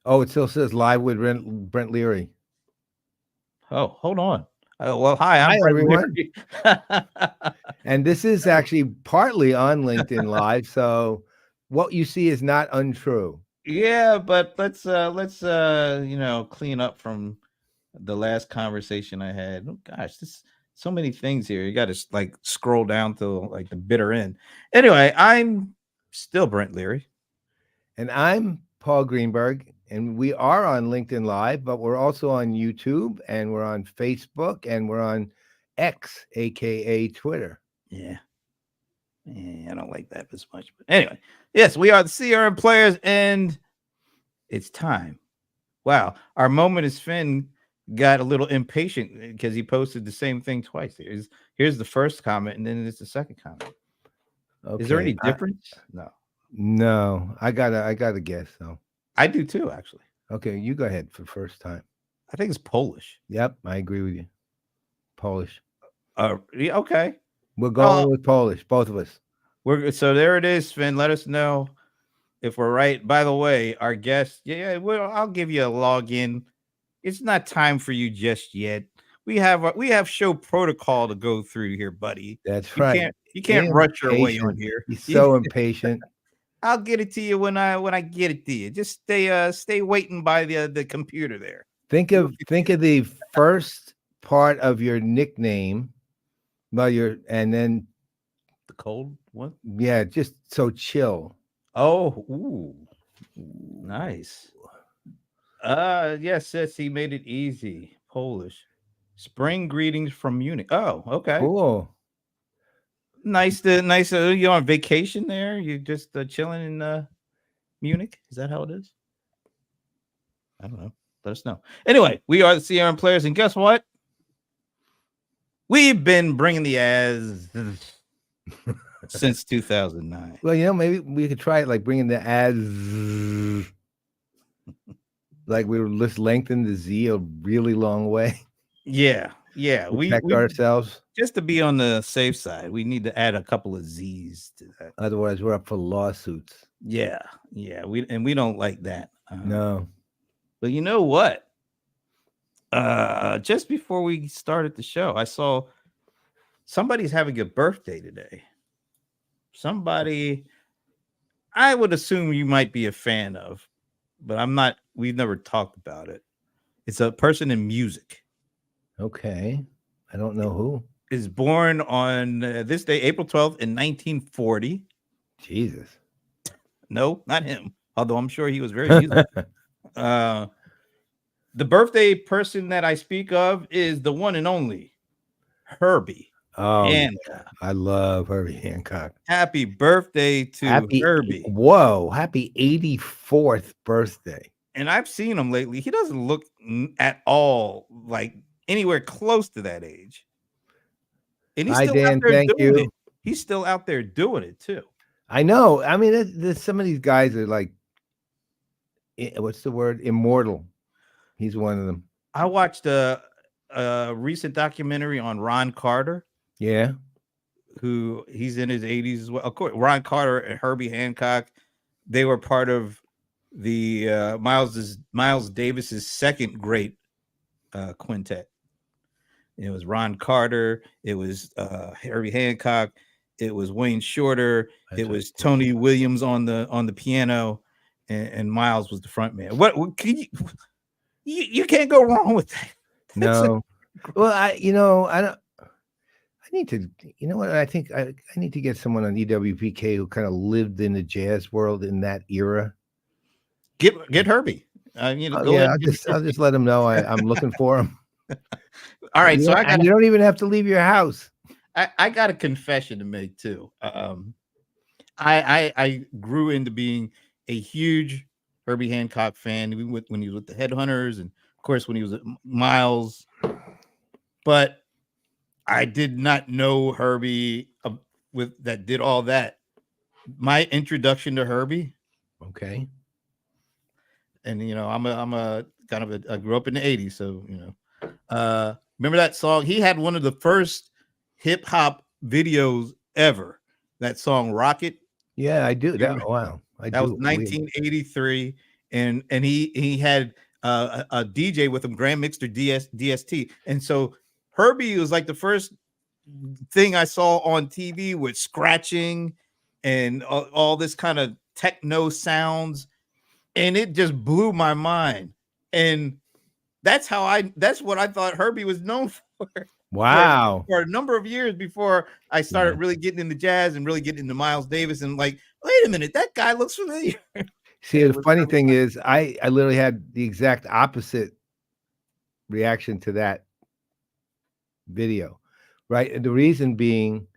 Oh, it still says live with Brent Leary. Oh, hold on. Well, hi, Hi, I'm Brett everyone. Leary. And this is actually partly on LinkedIn Live. So what you see is not untrue. Yeah, but let's clean up from the last conversation I had. Oh gosh, this so many things here. You got to like scroll down to like the bitter end. Anyway, I'm still Brent Leary. And I'm Paul Greenberg, and we are on LinkedIn Live, but we're also on YouTube, and we're on Facebook, and we're on X, aka Twitter. Yeah. I don't like that as much. But anyway, yes, we are the CRM Playaz, and it's time. Wow, our moment is Finn got a little impatient because he posted the same thing twice. Here's the first comment, and then it's the second comment. Is there Okay. any difference? No, No, I gotta guess though. I do too. Actually, Okay, you go ahead for first time. I think it's Polish. Yep, I agree with you. Polish. Yeah, okay. We're Oh, going with Polish, both of us. so there it is, Finn. Let us know if we're right. By the way, our guest, yeah, well, I'll give you a login. It's not time for you just yet. We have show protocol to go through here, buddy. That's You right. can't rush your way on Impatient. here. He's so impatient. I'll get it to you when I get it to you. Just stay waiting by the computer there. Think of the first part of your nickname. Well, and then The cold one. yeah, just so chill. Oh, ooh, nice. Yes, yes, he made it easy. Polish. Spring greetings from Munich. Oh, okay. Cool. Nice. You're on vacation there. You just chilling in Munich. Is that how it is? I don't know. Let us know. Anyway, we are the CRM Playaz, and guess what? We've been bringing the ads since 2009. Well, maybe we could try it like bringing the ads, like we were just lengthen the Z a really long way. Yeah. Protect We ourselves. just to be on the safe side, we need to add a couple of Z's to that. Otherwise, we're up for lawsuits. Yeah. We don't like that. No. But you know what? Just before we started the show, I saw somebody's having a birthday today. Somebody I would assume you might be a fan of, but I'm not. We've never talked about it. It's a person in music. Okay. I don't know who. Is born on this day, April 12th, in 1940. Jesus. No, not him. Although I'm sure he was very musical. The birthday person that I speak of is the one and only Herbie. Oh, Hancock. yeah. I love Herbie Hancock. Happy birthday to Herbie. Whoa, happy 84th birthday. And I've seen him lately. He doesn't look at all like anywhere close to that age. And he's Hi, still out Dan. there Thank doing you. it. He's still out there doing it too. I know. I mean, some of these guys are like, what's the word? Immortal. He's one of them. I watched a recent documentary on Ron Carter. Yeah. Who he's in his 80s as well. Of course, Ron Carter and Herbie Hancock, they were part of the Miles Davis's second great quintet. It was Ron Carter, it was Herbie Hancock, it was Wayne Shorter, it was Tony Williams on the piano, and Miles was the front man. What can you can't go wrong with that. No. Well, I don't. I need to, what? I think I need to get someone on EWPK who kind of lived in the jazz world in that era. Get Herbie. I'll just let him know I'm looking for him. All right, so you don't even have to leave your house. I got a confession to make too. I grew into being a huge Herbie Hancock fan when he was with the Headhunters, and of course when he was at Miles. But I did not know Herbie that did all that. My introduction to Herbie. Okay. And I'm a kind of I grew up in the 80s, so remember that song? He had one of the first hip hop videos ever. That song Rocket. Yeah, I do. Wow. That was 1983, and he had a DJ with him, Grand Mixer DST, and so Herbie was like the first thing I saw on TV with scratching and all this kind of techno sounds, and it just blew my mind. And that's what I thought Herbie was known for. Wow. For a number of years before I started really getting into jazz and really getting into Miles Davis, and like, wait a minute, that guy looks familiar. See, the funny thing is, I literally had the exact opposite reaction to that video, right? And the reason being,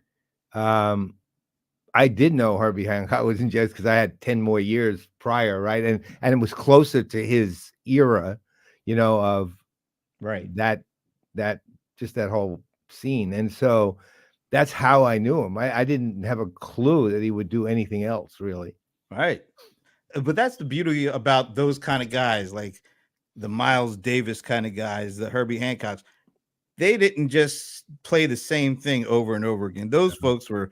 I did know Herbie Hancock was in jazz because I had 10 more years prior, right? And it was closer to his era, of that just that whole scene. And so that's how I knew him. I didn't have a clue that he would do anything else, really. Right. But that's the beauty about those kind of guys, like the Miles Davis kind of guys, the Herbie Hancocks. They didn't just play the same thing over and over again. Those folks were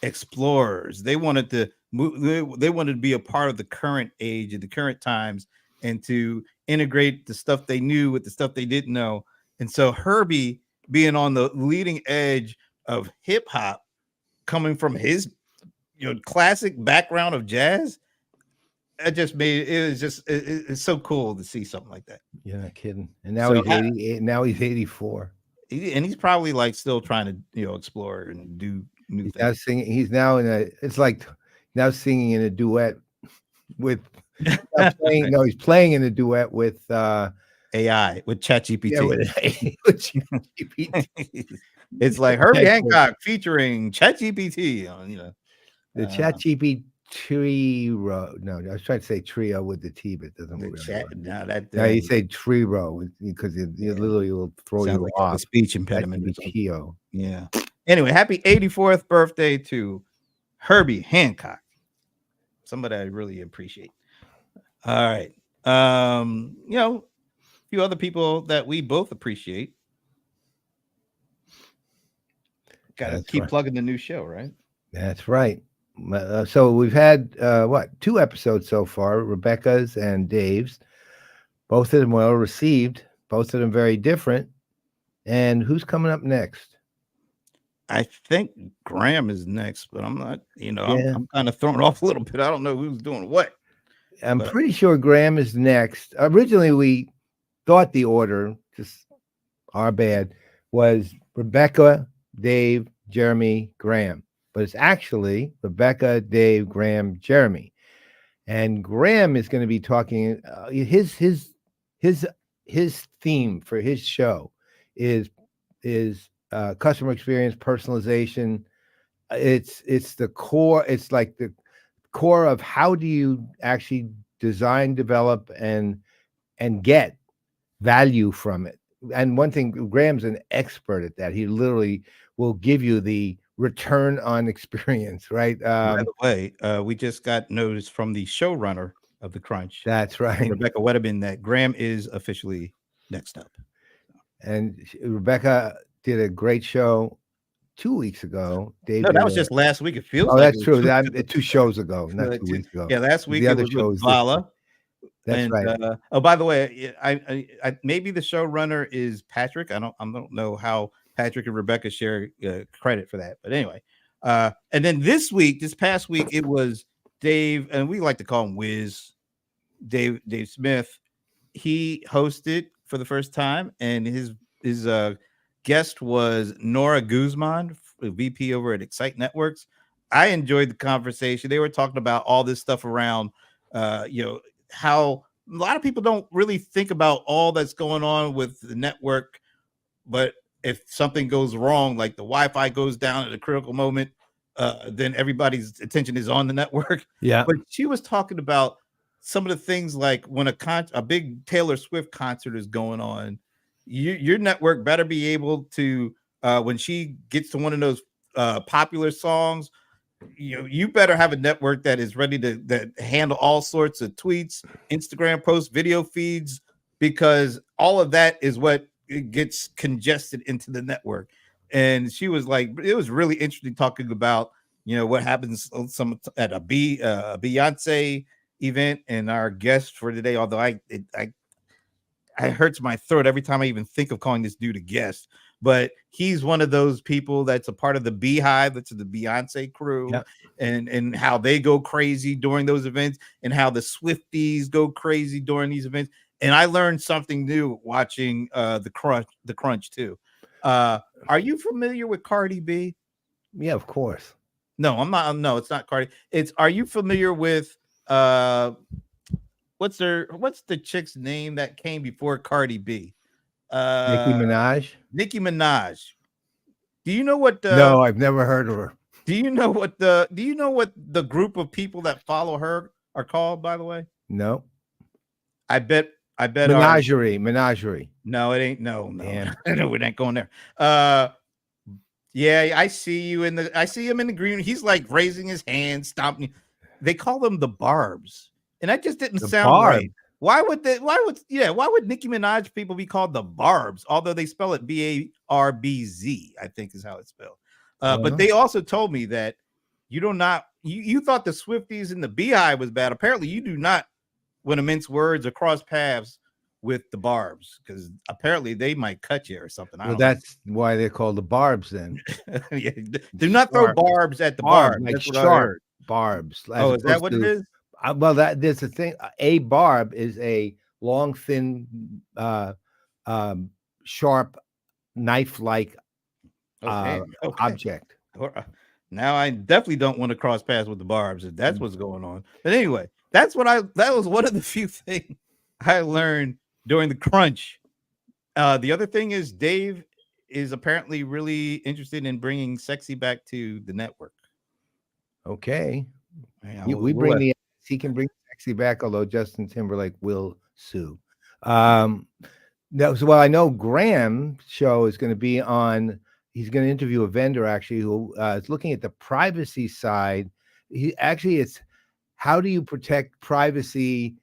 explorers. They wanted to move, they wanted to be a part of the current age and the current times, and to integrate the stuff they knew with the stuff they didn't know. And so Herbie being on the leading edge of hip hop, coming from his classic background of jazz, it's so cool to see something like that. You're not kidding. And now he's 88. Now he's 84. And he's probably like still trying to explore and do new things. Now singing. He's now it's like now singing in a duet with he's playing in a duet with AI, with ChatGPT. Yeah, with ChatGPT. It's like Herbie Hancock featuring ChatGPT on the ChatGPT trio. No, I was trying to say trio with the T, but it doesn't work. No, you say trio because it literally will throw you off. A speech impediment. Yeah. Anyway, happy 84th birthday to Herbie Hancock. Somebody I really appreciate. All right. A few other people that we both appreciate. Got to keep plugging the new show, right? That's right. So we've had 2 episodes so far, Rebecca's and Dave's. Both of them well received, both of them very different. And who's coming up next? I think Graham is next, but I'm not, I'm kind of thrown off a little bit. I don't know who's doing what. I'm pretty sure Graham is next. Originally, we thought the order, just our bad, was Rebecca, Dave, Jeremy, Graham. But it's actually Rebecca, Dave, Graham, Jeremy. And Graham is going to be talking, his theme for his show is customer experience, personalization. It's the core. It's like the core of how do you actually design, develop, and get value from it. And one thing, Graham's an expert at that. He literally will give you the return on experience, right? By the way, we just got notice from the showrunner of The Crunch. That's right. Rebecca Wedderman, that Graham is officially next up. And Rebecca did a great show 2 weeks ago. Dave, no, that was just last week. It feels. Oh, that's true. 2 shows ago, not 2 weeks ago. Yeah, last week the other show was Vala. That's right. By the way, I maybe the showrunner is Patrick. I don't know how Patrick and Rebecca share credit for that, but anyway. And then this past week, it was Dave, and we like to call him Wiz. Dave Smith. He hosted for the first time, and his guest was Nora Guzman, VP over at Excite Networks. I enjoyed the conversation. They were talking about all this stuff around, how a lot of people don't really think about all that's going on with the network, but if something goes wrong, like the Wi-Fi goes down at a critical moment, then everybody's attention is on the network. Yeah. But she was talking about some of the things like when a big Taylor Swift concert is going on, your network better be able to, when she gets to one of those popular songs, you better have a network that is ready to handle all sorts of tweets, Instagram posts, video feeds, because all of that is what it gets congested into the network. And she was like, it was really interesting talking about, what happens at a Beyonce event, and our guest for today, although I hurts my throat every time I even think of calling this dude a guest. But he's one of those people that's a part of the Beehive, that's the Beyonce crew, Yep. and how they go crazy during those events, and how the Swifties go crazy during these events. And I learned something new watching the Crunch too. Are you familiar with Cardi B? Yeah, of course. No, I'm not. No, it's not Cardi. Are you familiar with what's the chick's name that came before Cardi B? Nicki Minaj? Nicki Minaj. Do you know what No, I've never heard of her. do you know what the group of people that follow her are called, by the way? No. I bet Menagerie. no, it ain't no. Damn. No, we ain't going there. Yeah, I see him in the green. He's like raising his hand, stomping. They call them the Barbs. And that just didn't sound Barb. right. Why would Nicki Minaj people be called the Barbs? Although they spell it Barbz, I think is how it's spelled. But they also told me that you thought the Swifties and the Beehive was bad. Apparently, you do not want to mince words or cross paths with the Barbs, because apparently they might cut you or something. Well, that's why they're called the Barbs then. Yeah, do not throw barbs at the bar. Like That's what I sharp heard. barbs. Oh, is that what it is? Well, there's a thing. A barb is a long, thin, sharp, knife-like object. Now I definitely don't want to cross paths with the Barbs if that's what's going on. But anyway, that was one of the few things I learned during the Crunch. The other thing is Dave is apparently really interested in bringing sexy back to the network. Okay. Yeah, He can bring sexy back, although Justin Timberlake will sue. I know Graham's show is going to be on. He's going to interview a vendor actually who is looking at the privacy side. It's how do you protect privacy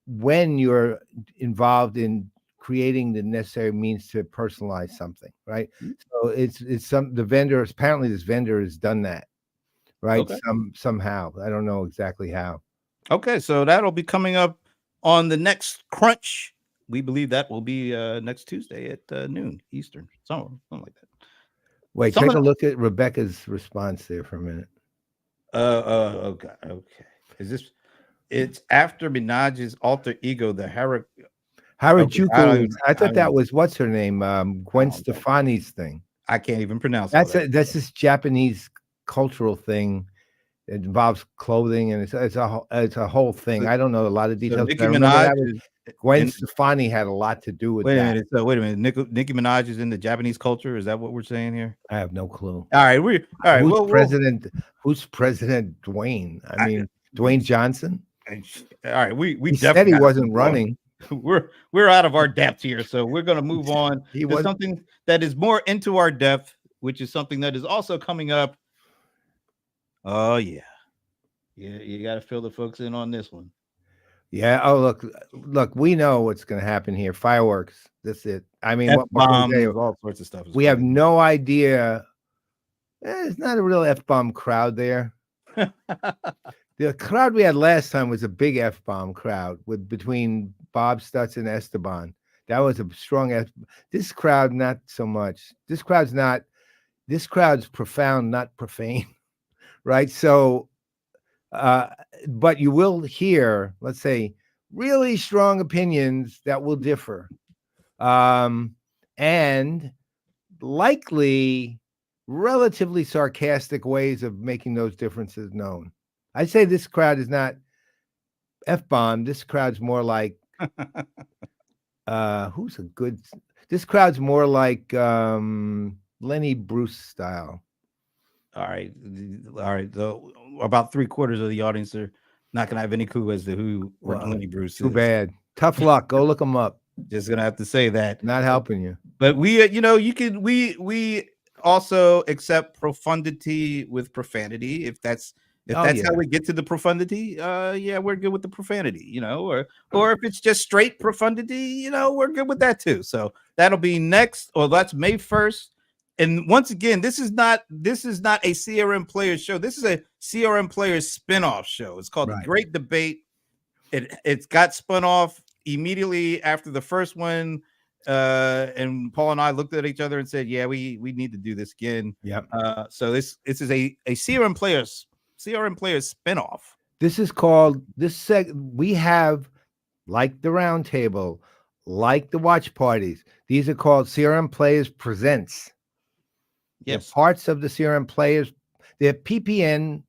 when you're involved in creating the necessary means to personalize something, right? So apparently this vendor has done that, right? Okay. Somehow. I don't know exactly how. Okay, so that'll be coming up on the next Crunch. We believe that will be next Tuesday at noon Eastern, something like that. Wait, take a look at Rebecca's response there for a minute. Okay. It's after Minaj's alter ego, the Harajuku. I thought that was what's her name, Gwen Stefani's thing. I can't even pronounce that's this Japanese cultural thing. It involves clothing, and it's a whole thing. I don't know a lot of details. Nicki Minaj Gwen Stefani had a lot to do with that. Wait a minute. Nicki Minaj is in the Japanese culture. Is that what we're saying here? I have no clue. All right. Who's President Dwayne? I mean, Dwayne Johnson. All right. We he said he wasn't running. We're out of our depth here, so we're going to move on to something that is more into our depth, which is something that is also coming up. Oh yeah. You got to fill the folks in on this one. Yeah. Oh, look. We know what's going to happen here. Fireworks. That's it. I mean, all sorts of stuff. We have no idea. It's not a real F-bomb crowd there. The crowd we had last time was a big F-bomb crowd between Bob Stutz and Esteban. That was a strong F. This crowd, not so much. This crowd's profound, not profane. Right. So, but you will hear, let's say, really strong opinions that will differ. And likely relatively sarcastic ways of making those differences known. I'd say this crowd is not F-bomb. This crowd's more like this crowd's more like Lenny Bruce style. All right. So about 3/4 of the audience are not going to have any clue as to who Lenny Bruce is. Too bad. Tough luck. Go look them up. Just going to have to say that. Not helping you. But we also accept profundity with profanity. If that's how we get to the profundity, we're good with the profanity, or if it's just straight profundity, we're good with that too. So that'll be next, or that's May 1st. And once again, this is not a CRM Playaz show. This is a CRM Playaz spinoff show. It's called The Right. Great Debate. It's got spun off immediately after the first one. And Paul and I looked at each other and said, yeah, we need to do this again. Yep. So this is a CRM Playaz spinoff. This is called we have, like the round table, like the watch parties. These are called CRM Playaz Presents. Yes. They're parts of the CRM Playaz. They're PPN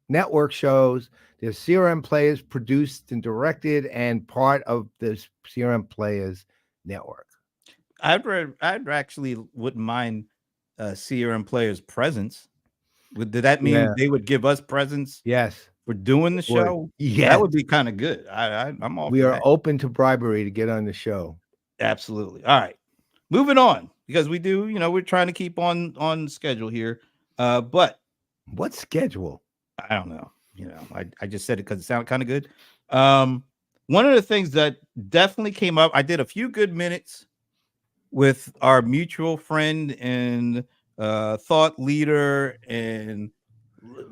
network shows. They're CRM Playaz produced and directed and part of this CRM Playaz network. I'd actually wouldn't mind CRM Playaz presence. Did that mean they would give us presents? Yes. For doing the show? Yeah. That would be kind of good. I'm all We for are that. open to bribery to get on the show. Absolutely. All right. Moving on, because we do, we're trying to keep on schedule here. But what schedule? I don't know. I just said it because it sounded kind of good. One of the things that definitely came up, I did a few good minutes with our mutual friend and thought leader and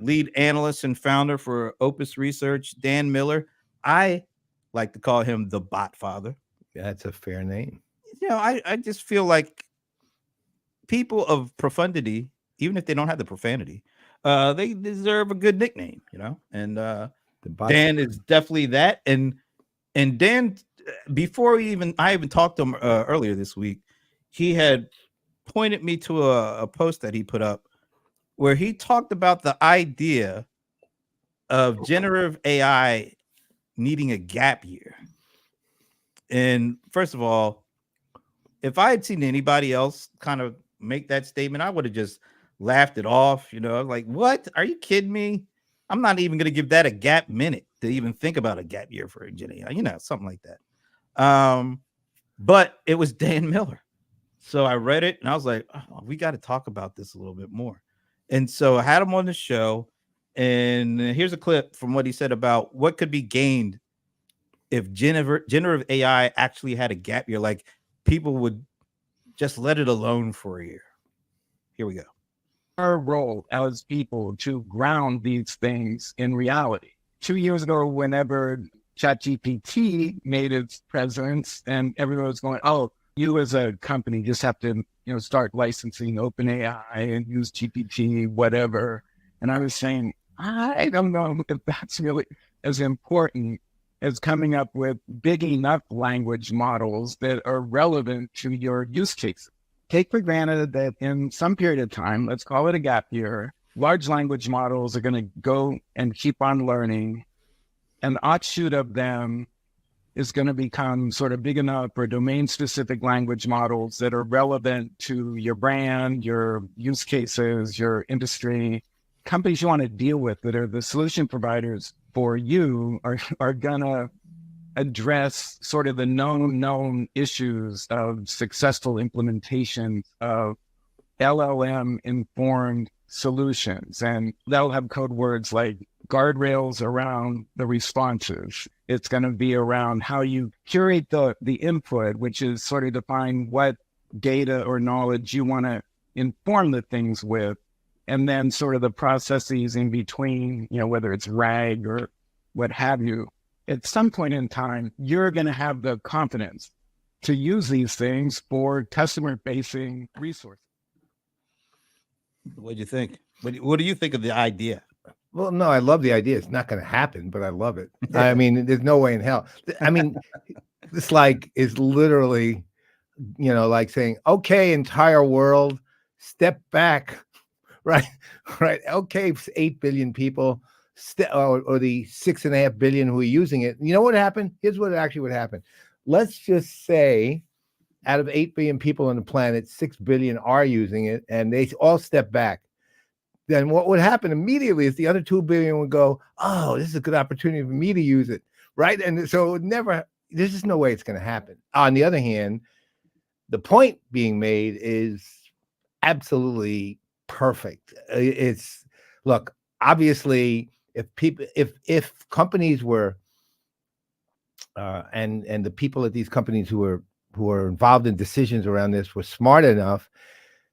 lead analyst and founder for Opus Research, Dan Miller. I like to call him the Bot Father. That's a fair name. I just feel like people of profundity, even if they don't have the profanity, they deserve a good nickname, and Dan is definitely that. And Dan, before I even talked to him earlier this week, he had pointed me to a post that he put up where he talked about the idea of generative AI needing a gap year. And first of all, if I had seen anybody else kind of make that statement, I would have just laughed it off. Like, what? Are you kidding me? I'm not even going to give that a gap minute to even think about a gap year for a Gen AI, something like that. But it was Dan Miller. So I read it and I was like, oh, we got to talk about this a little bit more. And so I had him on the show, and here's a clip from what he said about what could be gained if generative AI actually had a gap year, like people would just let it alone for a year. Here we go. Our role as people to ground these things in reality. 2 years ago, whenever ChatGPT made its presence and everyone was going, oh, you as a company just have to, start licensing OpenAI and use GPT, whatever. And I was saying, I don't know if that's really as important as coming up with big enough language models that are relevant to your use cases. Take for granted that in some period of time, let's call it a gap year, large language models are going to go and keep on learning. An offshoot of them is going to become sort of big enough for domain-specific language models that are relevant to your brand, your use cases, your industry. Companies you want to deal with that are the solution providers for you are going to address sort of the known issues of successful implementation of LLM-informed solutions. And that'll have code words like guardrails around the responses. It's going to be around how you curate the input, which is sort of define what data or knowledge you want to inform the things with, and then sort of the processes in between, whether it's RAG or what have you. At some point in time, you're going to have the confidence to use these things for customer-facing resources. What do you think? What do you think of the idea? Well, no, I love the idea. It's not going to happen, but I love it. I mean, there's no way in hell. I mean, this is literally, like saying, okay, entire world, step back, right? Okay, 8 billion people, or the 6.5 billion who are using it. You know what happened? Here's what actually would happen. Let's just say out of 8 billion people on the planet, 6 billion are using it, and they all step back. Then what would happen immediately is the other 2 billion would go, oh, this is a good opportunity for me to use it, right? And so there's just no way it's going to happen. On the other hand, the point being made is absolutely perfect. Look, obviously, if companies were, and the people at these companies who are involved in decisions around this were smart enough,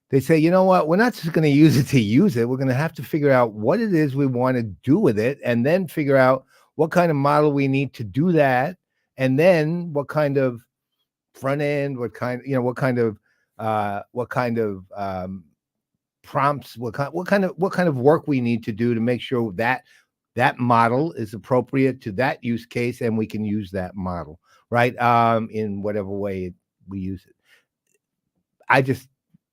They say, you know what, we're not just going to use it to use it. We're going to have to figure out what it is we want to do with it, and then figure out what kind of model we need to do that, and then what kind of front end, what kind of prompts, what kind of work we need to do to make sure that that model is appropriate to that use case, and we can use that model, right? In whatever way we use it.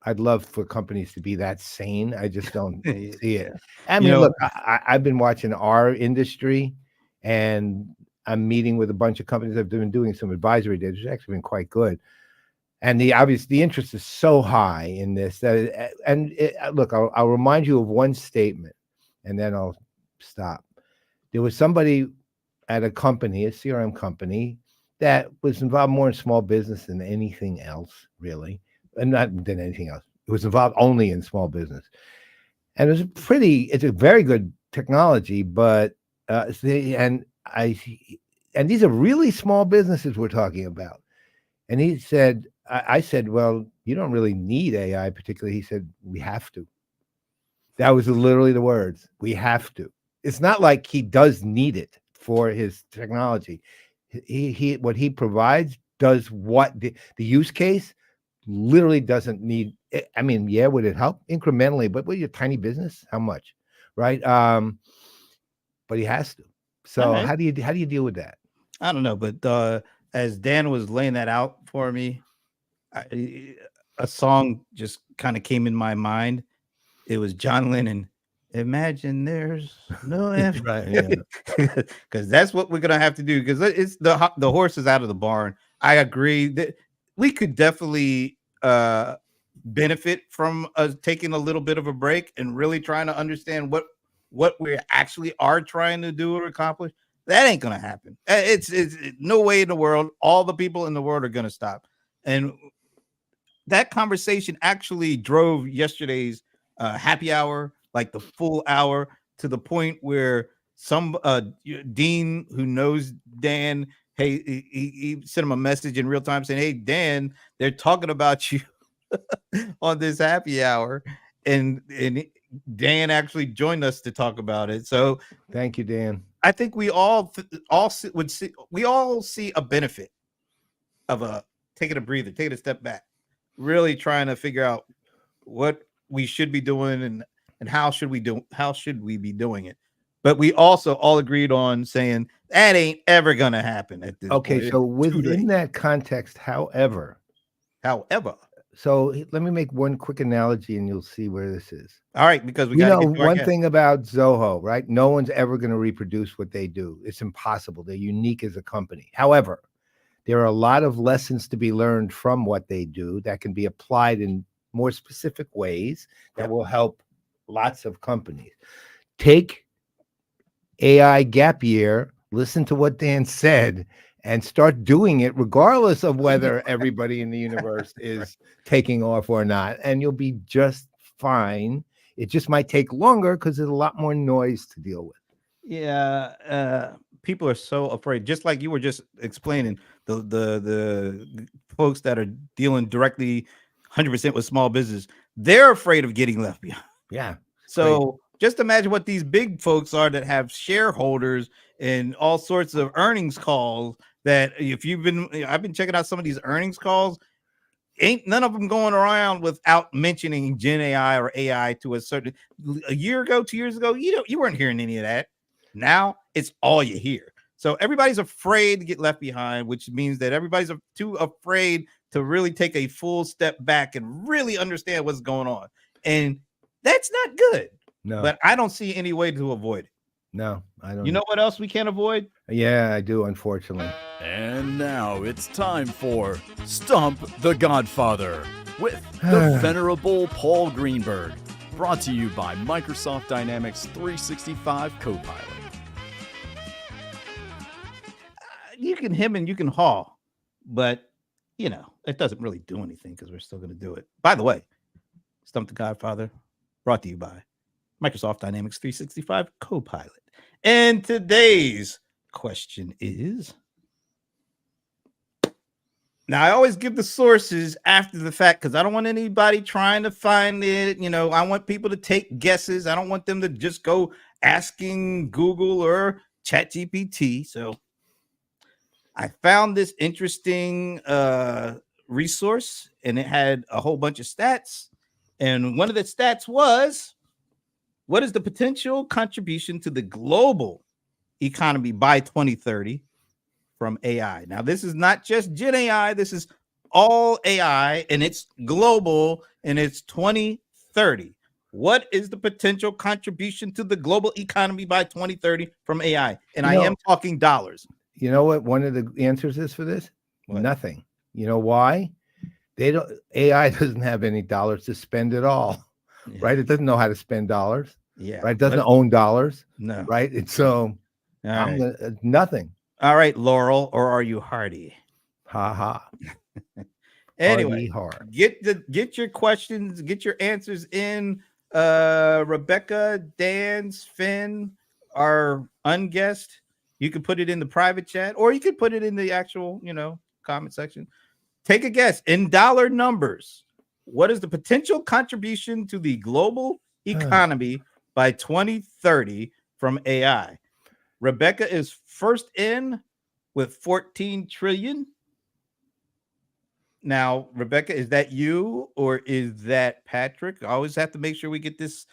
I'd love for companies to be that sane. I just don't see it. I mean, look, I've been watching our industry, and I'm meeting with a bunch of companies. I've been doing some advisory days, which has actually been quite good. And the interest is so high in this that, look, I'll remind you of one statement, and then I'll stop. There was somebody at a company, a CRM company, that was involved more in small business than anything else, really. And not than anything else. It was involved only in small business. And it's a very good technology, but and these are really small businesses we're talking about. And he said, I said, well, you don't really need AI particularly. He said, we have to. That was literally the words. We have to. It's not like he does need it for his technology. He what he provides does what the use case literally doesn't need. I mean, yeah, would it help incrementally? But with your tiny business, how much, right? But he has to. So right. how do you deal with that? I don't know, but as Dan was laying that out for me, a song just kind of came in my mind. It was John Lennon. Imagine there's no F, Right? Yeah. because that's what we're gonna have to do. Because it's the horse is out of the barn. I agree that we could definitely benefit from taking a little bit of a break and really trying to understand what we actually are trying to do or accomplish. That ain't gonna happen. It's no way in the world. All the people in the world are gonna stop. And that conversation actually drove yesterday's happy hour, like the full hour, to the point where some Dean, who knows Dan, hey, he sent him a message in real time saying, hey, Dan, they're talking about you on this happy hour. And Dan actually joined us to talk about it. So thank you, Dan. I think we all see a benefit of taking a breather, taking a step back, really trying to figure out what we should be doing and how should we be doing it. But we also all agreed on saying that ain't ever gonna happen at this point. Okay, so within that context, however, so let me make one quick analogy and you'll see where this is. All right, because we got one thing about Zoho, right? No one's ever going to reproduce what they do. It's impossible. They're unique as a company. However, there are a lot of lessons to be learned from what they do that can be applied in more specific ways that will help lots of companies. Take AI gap year, listen to what Dan said, and start doing it regardless of whether everybody in the universe is taking off or not. And you'll be just fine. It just might take longer because there's a lot more noise to deal with. Yeah. People are so afraid, just like you were just explaining, the folks that are dealing directly 100% with small business, they're afraid of getting left behind. Yeah. So just imagine what these big folks are that have shareholders and all sorts of earnings calls. That I've been checking out some of these earnings calls. Ain't none of them going around without mentioning Gen AI or AI to a year ago, 2 years ago. You weren't hearing any of that. Now it's all you hear. So everybody's afraid to get left behind, which means that everybody's too afraid to really take a full step back and really understand what's going on. And that's not good. No, but I don't see any way to avoid it. No, I don't. You know what else we can't avoid? Yeah, I do, unfortunately. And now it's time for Stump the Godfather with the Venerable Paul Greenberg. Brought to you by Microsoft Dynamics 365 Copilot. You can hem and you can haw, but it doesn't really do anything because we're still going to do it. By the way, Stump the Godfather, brought to you by Microsoft Dynamics 365 Copilot. And today's question is, Now, I always give the sources after the fact because I don't want anybody trying to find it. I want people to take guesses. I don't want them to just go asking Google or ChatGPT. So I found this interesting resource, and it had a whole bunch of stats. And one of the stats was, what is the potential contribution to the global economy by 2030 from AI? Now, this is not just Gen AI. This is all AI, and it's global, and it's 2030. What is the potential contribution to the global economy by 2030 from AI? And I am talking dollars. You know what one of the answers is for this? What? Nothing. You know why? AI doesn't have any dollars to spend at all. Yeah. Right? It doesn't know how to spend dollars. Yeah. Right? It doesn't own dollars. No. Right? And so nothing. All right, Laurel, or are you Hardy? Ha ha. Anyway, hard. Get your questions, get your answers in. Rebecca, Dan, Finn, our unguest. You can put it in the private chat, or you could put it in the actual, comment section. Take a guess in dollar numbers. What is the potential contribution to the global economy by 2030 from AI? Rebecca is first in with 14 trillion. Now, Rebecca, is that you or is that Patrick? I always have to make sure we get this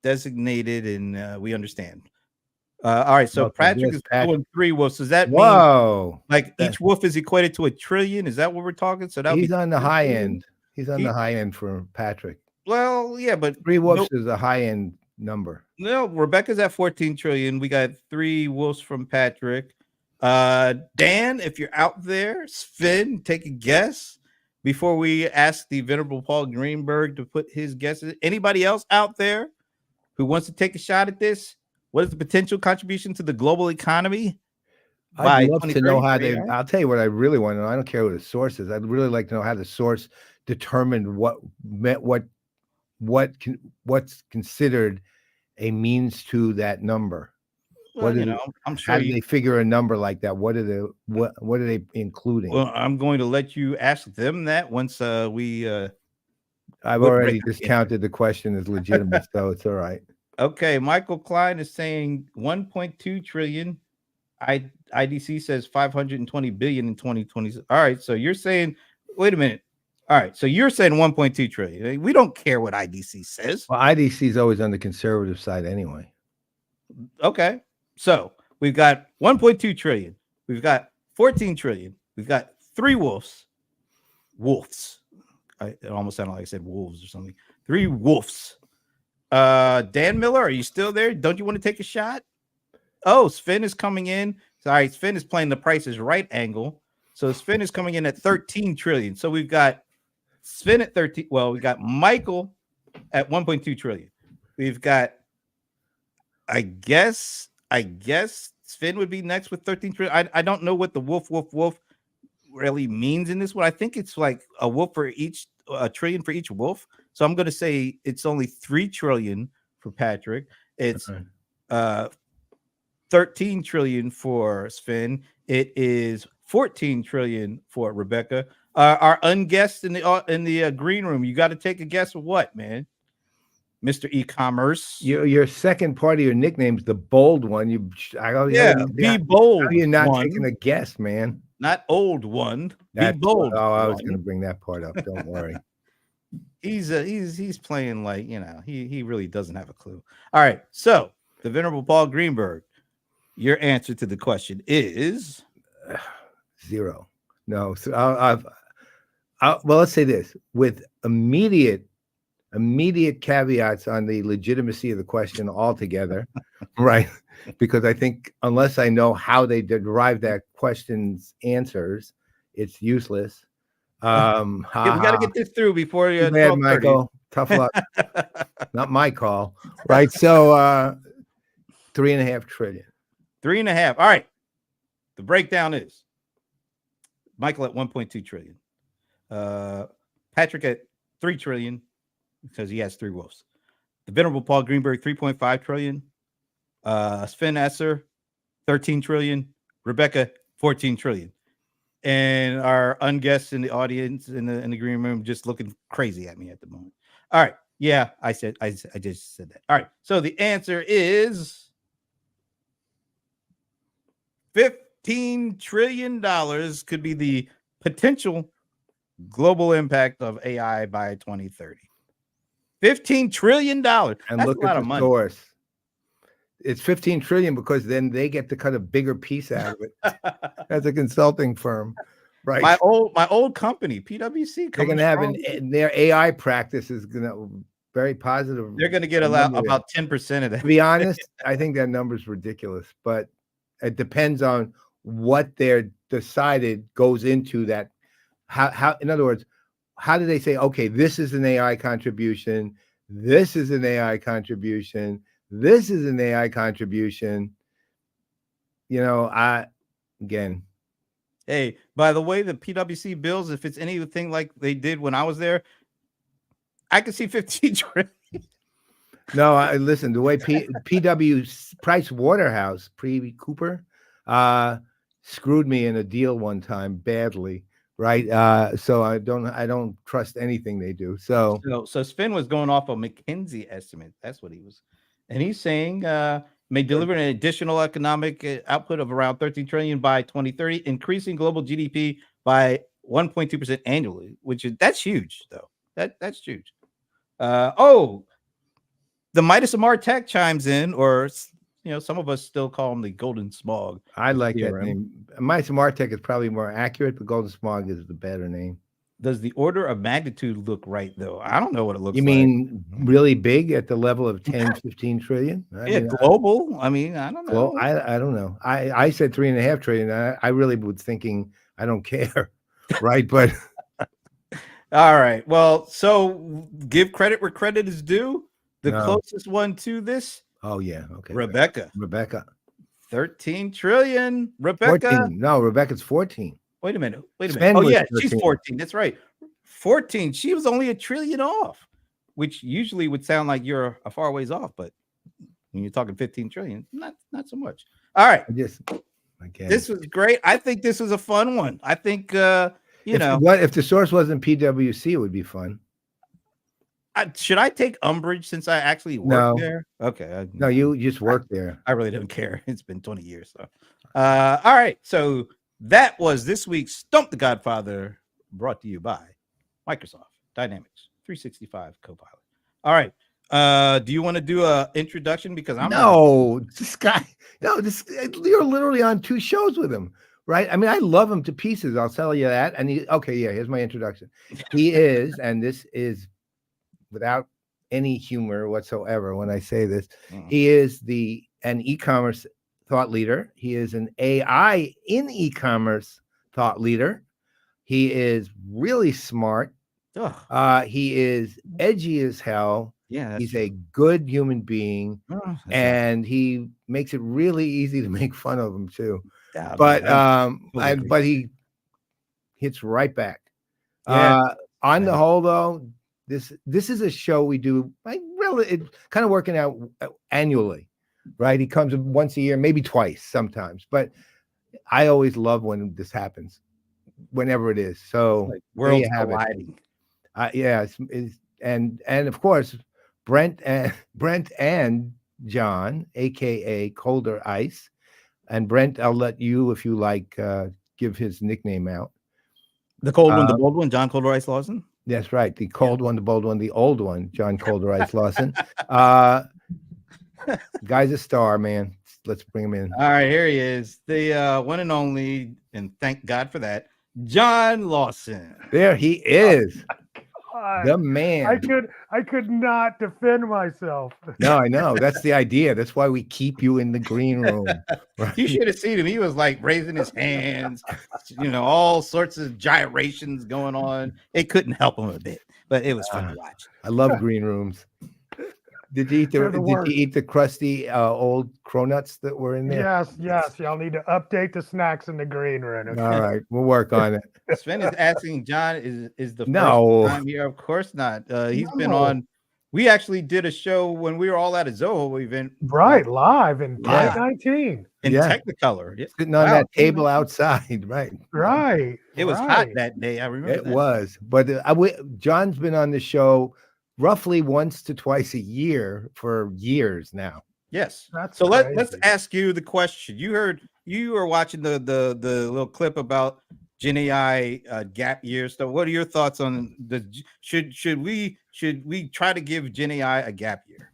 designated and we understand. All right, so Patrick is doing 3 wolves. Does that mean like each wolf is equated to $1 trillion? Is that what we're talking? So that he's on the high end. He's on the high end for Patrick. Well, yeah, but 3 wolves is a high end number. No, Rebecca's at 14 trillion. We got 3 wolves from Patrick. Dan, if you're out there, Sven, take a guess before we ask the Venerable Paul Greenberg to put his guesses. Anybody else out there who wants to take a shot at this? What is the potential contribution to the global economy? I'd love to know how they. I'll tell you what I really want to know. I don't care who the source is. I'd really like to know how the source determined what's considered a means to that number. Well, I'm sure. How do they figure a number like that? What are they including? Well, I'm going to let you ask them that once we. I've already discounted the question as legitimate, so it's all right. Okay, Michael Klein is saying 1.2 trillion. IDC says 520 billion in 2020. All right, so you're saying, wait a minute. All right, so you're saying 1.2 trillion. We don't care what IDC says. Well, IDC is always on the conservative side anyway. Okay, so we've got 1.2 trillion. We've got 14 trillion. We've got 3 wolves. It almost sounded like I said wolves or something. 3 wolves. Dan Miller, are you still there? Don't you want to take a shot? Oh, Sven is coming in. Sorry, Sven is playing the Price is Right angle. So Sven is coming in at 13 trillion. So we've got Sven at 13. Well, we got Michael at 1.2 trillion. We've got, I guess Sven would be next with 13 trillion. I don't know what the wolf really means in this one. I think it's like a wolf for each, a trillion for each wolf. So I'm going to say it's only 3 trillion for Patrick. It's 13 trillion for Sven. It is 14 trillion for Rebecca. Our unguest in the green room. You got to take a guess of what, man? Mr. E-commerce. Your second part of your nickname's the bold one. Be bold. You're not taking a guess, man. Not old one. Be bold. Oh, I was going to bring that part up. Don't worry. He's playing like, he really doesn't have a clue. All right, so the Venerable Paul Greenberg, your answer to the question is 0. No, so well, let's say this with immediate caveats on the legitimacy of the question altogether, right? Because I think unless I know how they derive that question's answers, it's useless. We got to get this through before you. Bad, Michael. Tough luck. Not my call, right? So 3.5 trillion. 3.5. All right. The breakdown is Michael at 1.2 trillion. Patrick at 3 trillion because he has 3 wolves. The Venerable Paul Greenberg 3.5 trillion. Sven Esser 13 trillion. Rebecca 14 trillion. and our unguests in the audience in the green room just looking crazy at me at the moment. All right. Yeah, I just said that. All right. So the answer is $15 trillion could be the potential global impact of AI by 2030. $15 trillion. And That's look a lot at of the money. source. It's 15 trillion because then they get to cut a bigger piece out of it as a consulting firm, right? My old company, PwC, They're going to have their AI practice is going to very positive. They're going to get about 10% of that. To be honest, I think that number's ridiculous, but it depends on what they're decided goes into that. How, in other words, how do they say, okay, this is an AI contribution, this is an AI contribution, this is an AI contribution? Again. Hey, by the way, the PwC bills, if it's anything like they did when I was there, I could see 15 trillion. No, listen, the way PW Price Waterhouse, Cooper, screwed me in a deal one time badly. Right. So I don't trust anything they do. So Sven was going off a McKinsey estimate. That's what he was. And he's saying may deliver an additional economic output of around 13 trillion by 2030, increasing global GDP by 1.2% annually, that's huge, though. That's huge. The Midas Amar Tech chimes in, or some of us still call him the Golden Smog. I like that name. Midas Amar Tech is probably more accurate, but Golden Smog is the better name. Does the order of magnitude look right, though? I don't know what it looks like. You mean really big at the level of 10, 15 trillion? Global. I don't know. I don't know. I said 3.5 trillion. I really was thinking I don't care. Right. But all right. Well, so give credit where credit is due. The closest one to this. Oh, yeah. Okay. Rebecca. 13 trillion. Rebecca. 14. No, Rebecca's 14. Wait a minute. Oh, yeah. 13. She's 14. That's right. 14. She was only $1 trillion off, which usually would sound like you're a far ways off. But when you're talking 15 trillion, not so much. All right. This was great. I think this was a fun one. I think, if the source wasn't PwC, it would be fun. Should I take umbrage since I actually work there? Okay. No, you just work there. I really don't care. It's been 20 years. So, all right. So that was this week's Stump the Godfather, brought to you by Microsoft Dynamics 365 Copilot. All right. Do you want to do an introduction? Because this guy. You're literally on 2 shows with him. Right. I mean, I love him to pieces. I'll tell you that. And here's my introduction. He is, and this is without any humor whatsoever when I say this, he is an e-commerce thought leader. He is an AI in e-commerce thought leader. He is really smart. He is edgy as hell. Yeah, he's a good human being, and he makes it really easy to make fun of him too. Yeah, but he hits right back. On the whole, though, this is a show we do kind of working out annually, right? He comes once a year, maybe twice sometimes, but I always love when this happens, whenever it is. So worlds colliding. And of course, Brent and John, aka Colder Ice, and Brent, I'll let you, if you like, give his nickname out. The cold one, the bold one, John Colder Ice Lawson. That's right. The cold one, the bold one, the old one, John Colder Ice Lawson. Guy's a star, man. Let's bring him in. All right, here he is, the one and only, and thank God for that, John Lawson. There he is. The man. I could not defend myself. No, I know. That's the idea. That's why we keep you in the green room. Right? You should have seen him. He was like raising his hands, all sorts of gyrations going on. It couldn't help him a bit, but it was fun to watch. I love green rooms. Did you eat the crusty old cronuts that were in there? Yes. Y'all need to update the snacks in the green room. Okay? All right, we'll work on it. Sven is asking, John, is the first time here? Of course not. He's been on We actually did a show when we were all at a Zoho event. Right, live in Yeah. 2019. In Yeah. Technicolor. Yeah. Sitting on Wow. that table outside, right? Right. It was hot right. that day. I remember It that. was, but John's been on the show roughly once to twice a year for years now. Yes. That's So let's crazy. ask you the question. You were watching the little clip about Gen AI gap year stuff. What are your thoughts on the should we try to give Gen AI a gap year?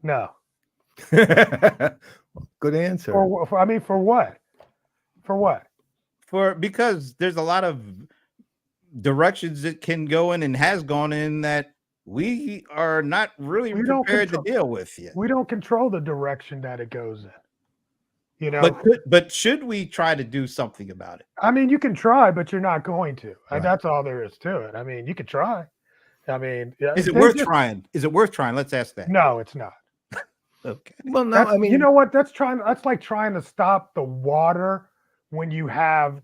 No. Good answer. I mean, for what? For what? Because there's a lot of directions it can go in and has gone in that we are not really prepared to deal with yet. We don't control the direction that it goes in. You know, but should we try to do something about it? I mean, you can try, but you're not going to. Right. That's all there is to it. I mean, you could try. I mean, is it worth trying? Is it worth trying? Let's ask that. No, it's not. Okay. Well, no, I mean, you know what? That's like trying to stop the water when you have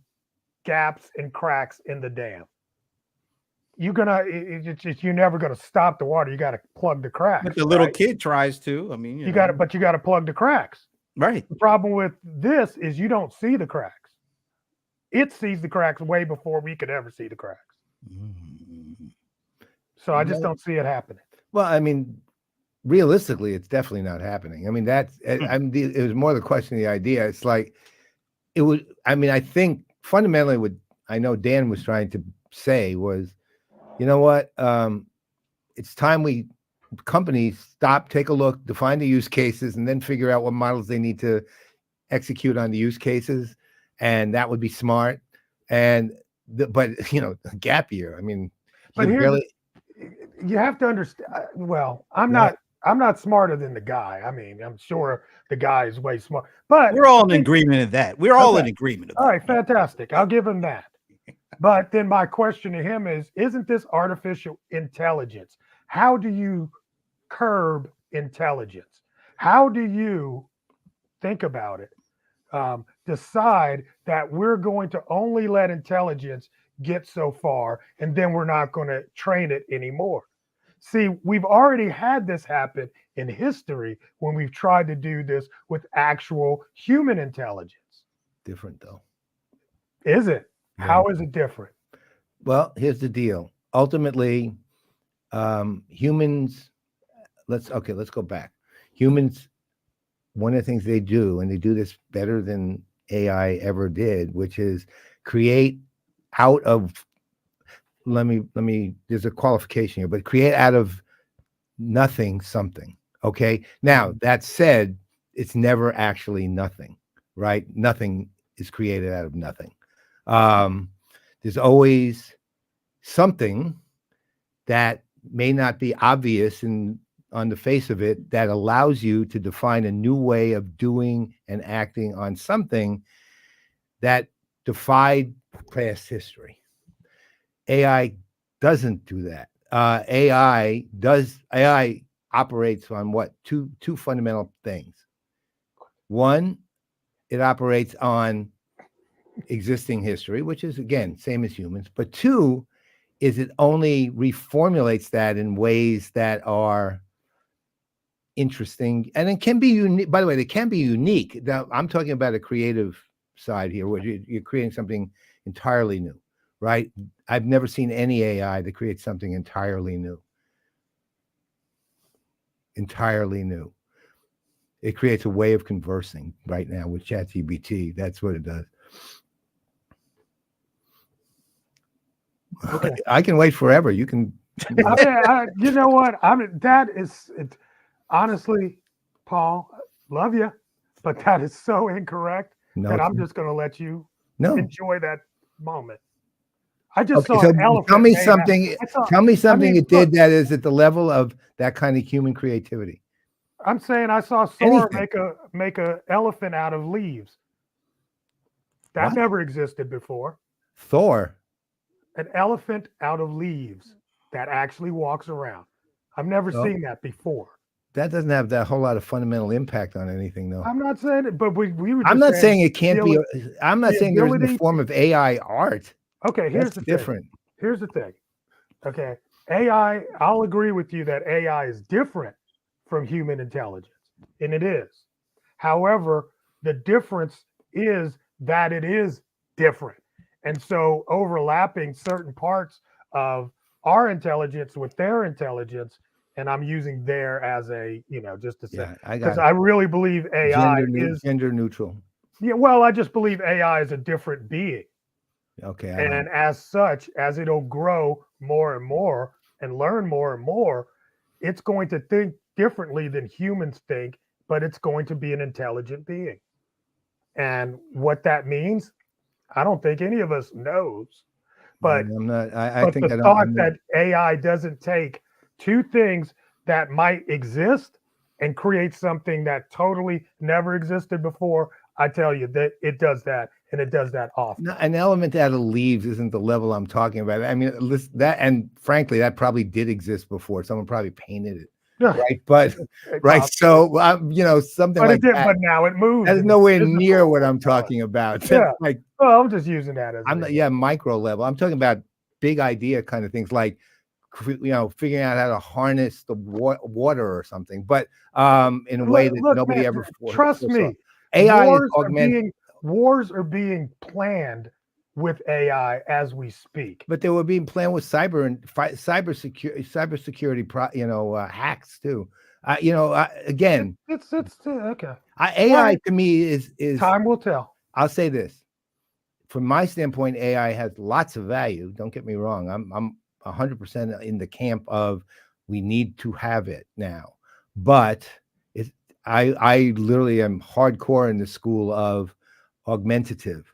gaps and cracks in the dam. You're never gonna stop the water. You got to plug the cracks. But the little kid tries to. I mean, you got to plug the cracks. Right. The problem with this is you don't see the cracks. It sees the cracks way before we could ever see the cracks. So I just don't see it happening. Well, I mean, realistically, it's definitely not happening. I mean, it was more the question of the idea. It's like it would. I mean, I think fundamentally what I know Dan was trying to say was, you know what? It's time companies stop, take a look, define the use cases, and then figure out what models they need to execute on the use cases, and that would be smart. And but a gap year. I mean, but you have to understand. Well, I'm not smarter than the guy. I mean, I'm sure the guy is way smart. But we're all in agreement of that. We're all in agreement of that. All right, fantastic. I'll give him that. But then my question to him is, isn't this artificial intelligence? How do you curb intelligence? How do you think about it? Decide that we're going to only let intelligence get so far, and then we're not going to train it anymore. See, we've already had this happen in history when we've tried to do this with actual human intelligence. Different though. Is it? Yeah. How is it different? Well, here's the deal. Ultimately, humans, let's go back. Humans, one of the things they do, and they do this better than AI ever did, which is create out of, there's a qualification here, but create out of nothing something. Okay. Now, that said, it's never actually nothing, right? Nothing is created out of nothing. There's always something that may not be obvious on the face of it that allows you to define a new way of doing and acting on something that defied past history. AI doesn't do that. AI operates on what? Two fundamental things. One, it operates on existing history, which is, again, same as humans. But two, is it only reformulates that in ways that are interesting, and it can be unique. By the way, they can be unique. Now, I'm talking about a creative side here, where you're creating something entirely new, right? I've never seen any AI that creates something entirely new. Entirely new. It creates a way of conversing right now with ChatGPT. That's what it does. Okay. I can wait forever. You can. You know what? It's honestly, Paul, love you, but that is so incorrect that I'm just going to let you enjoy that moment. I just saw an elephant. Tell me something it did that is at the level of that kind of human creativity. I'm saying I saw Sora make a elephant out of leaves. That never existed before. Thor. An elephant out of leaves that actually walks around. I've never seen that before. That doesn't have that whole lot of fundamental impact on anything, though. I'm not saying it, but we were. I'm not saying it can't be. I'm not saying there isn't a form of AI art. Okay, here's the different. Here's the thing. Okay, AI, I'll agree with you that AI is different from human intelligence, and it is. However, the difference is that it is different. And so overlapping certain parts of our intelligence with their intelligence, and I'm using their as a, just to say, Yeah, I because got I really believe AI is, gender neutral. yeah, well, I just believe AI is a different being. Okay, And as such, as it'll grow more and more and learn more and more, it's going to think differently than humans think, but it's going to be an intelligent being. And what that means, I don't think any of us knows. But I'm not. I but think the I don't. thought that AI doesn't take two things that might exist and create something that totally never existed before, I tell you that it does that, and it does that often. An element out of leaves isn't the level I'm talking about. I mean, that, and frankly, that probably did exist before. Someone probably painted it, right? But right, so something but like it did, that. but now it moves. That's nowhere near what I'm talking about. Yeah. Like, well, I'm just using that as I'm not, yeah, micro level. I'm talking about big idea kind of things, like figuring out how to harness the water or something, but in a way that nobody man, ever trust me. AI is augmenting. Wars are being planned with AI as we speak. But they were being planned with cybersecurity, hacks too. Again, it's okay. AI to me is time will tell. I'll say this, from my standpoint, AI has lots of value. Don't get me wrong. I'm 100% in the camp of we need to have it now, but I literally am hardcore in the school of augmentative,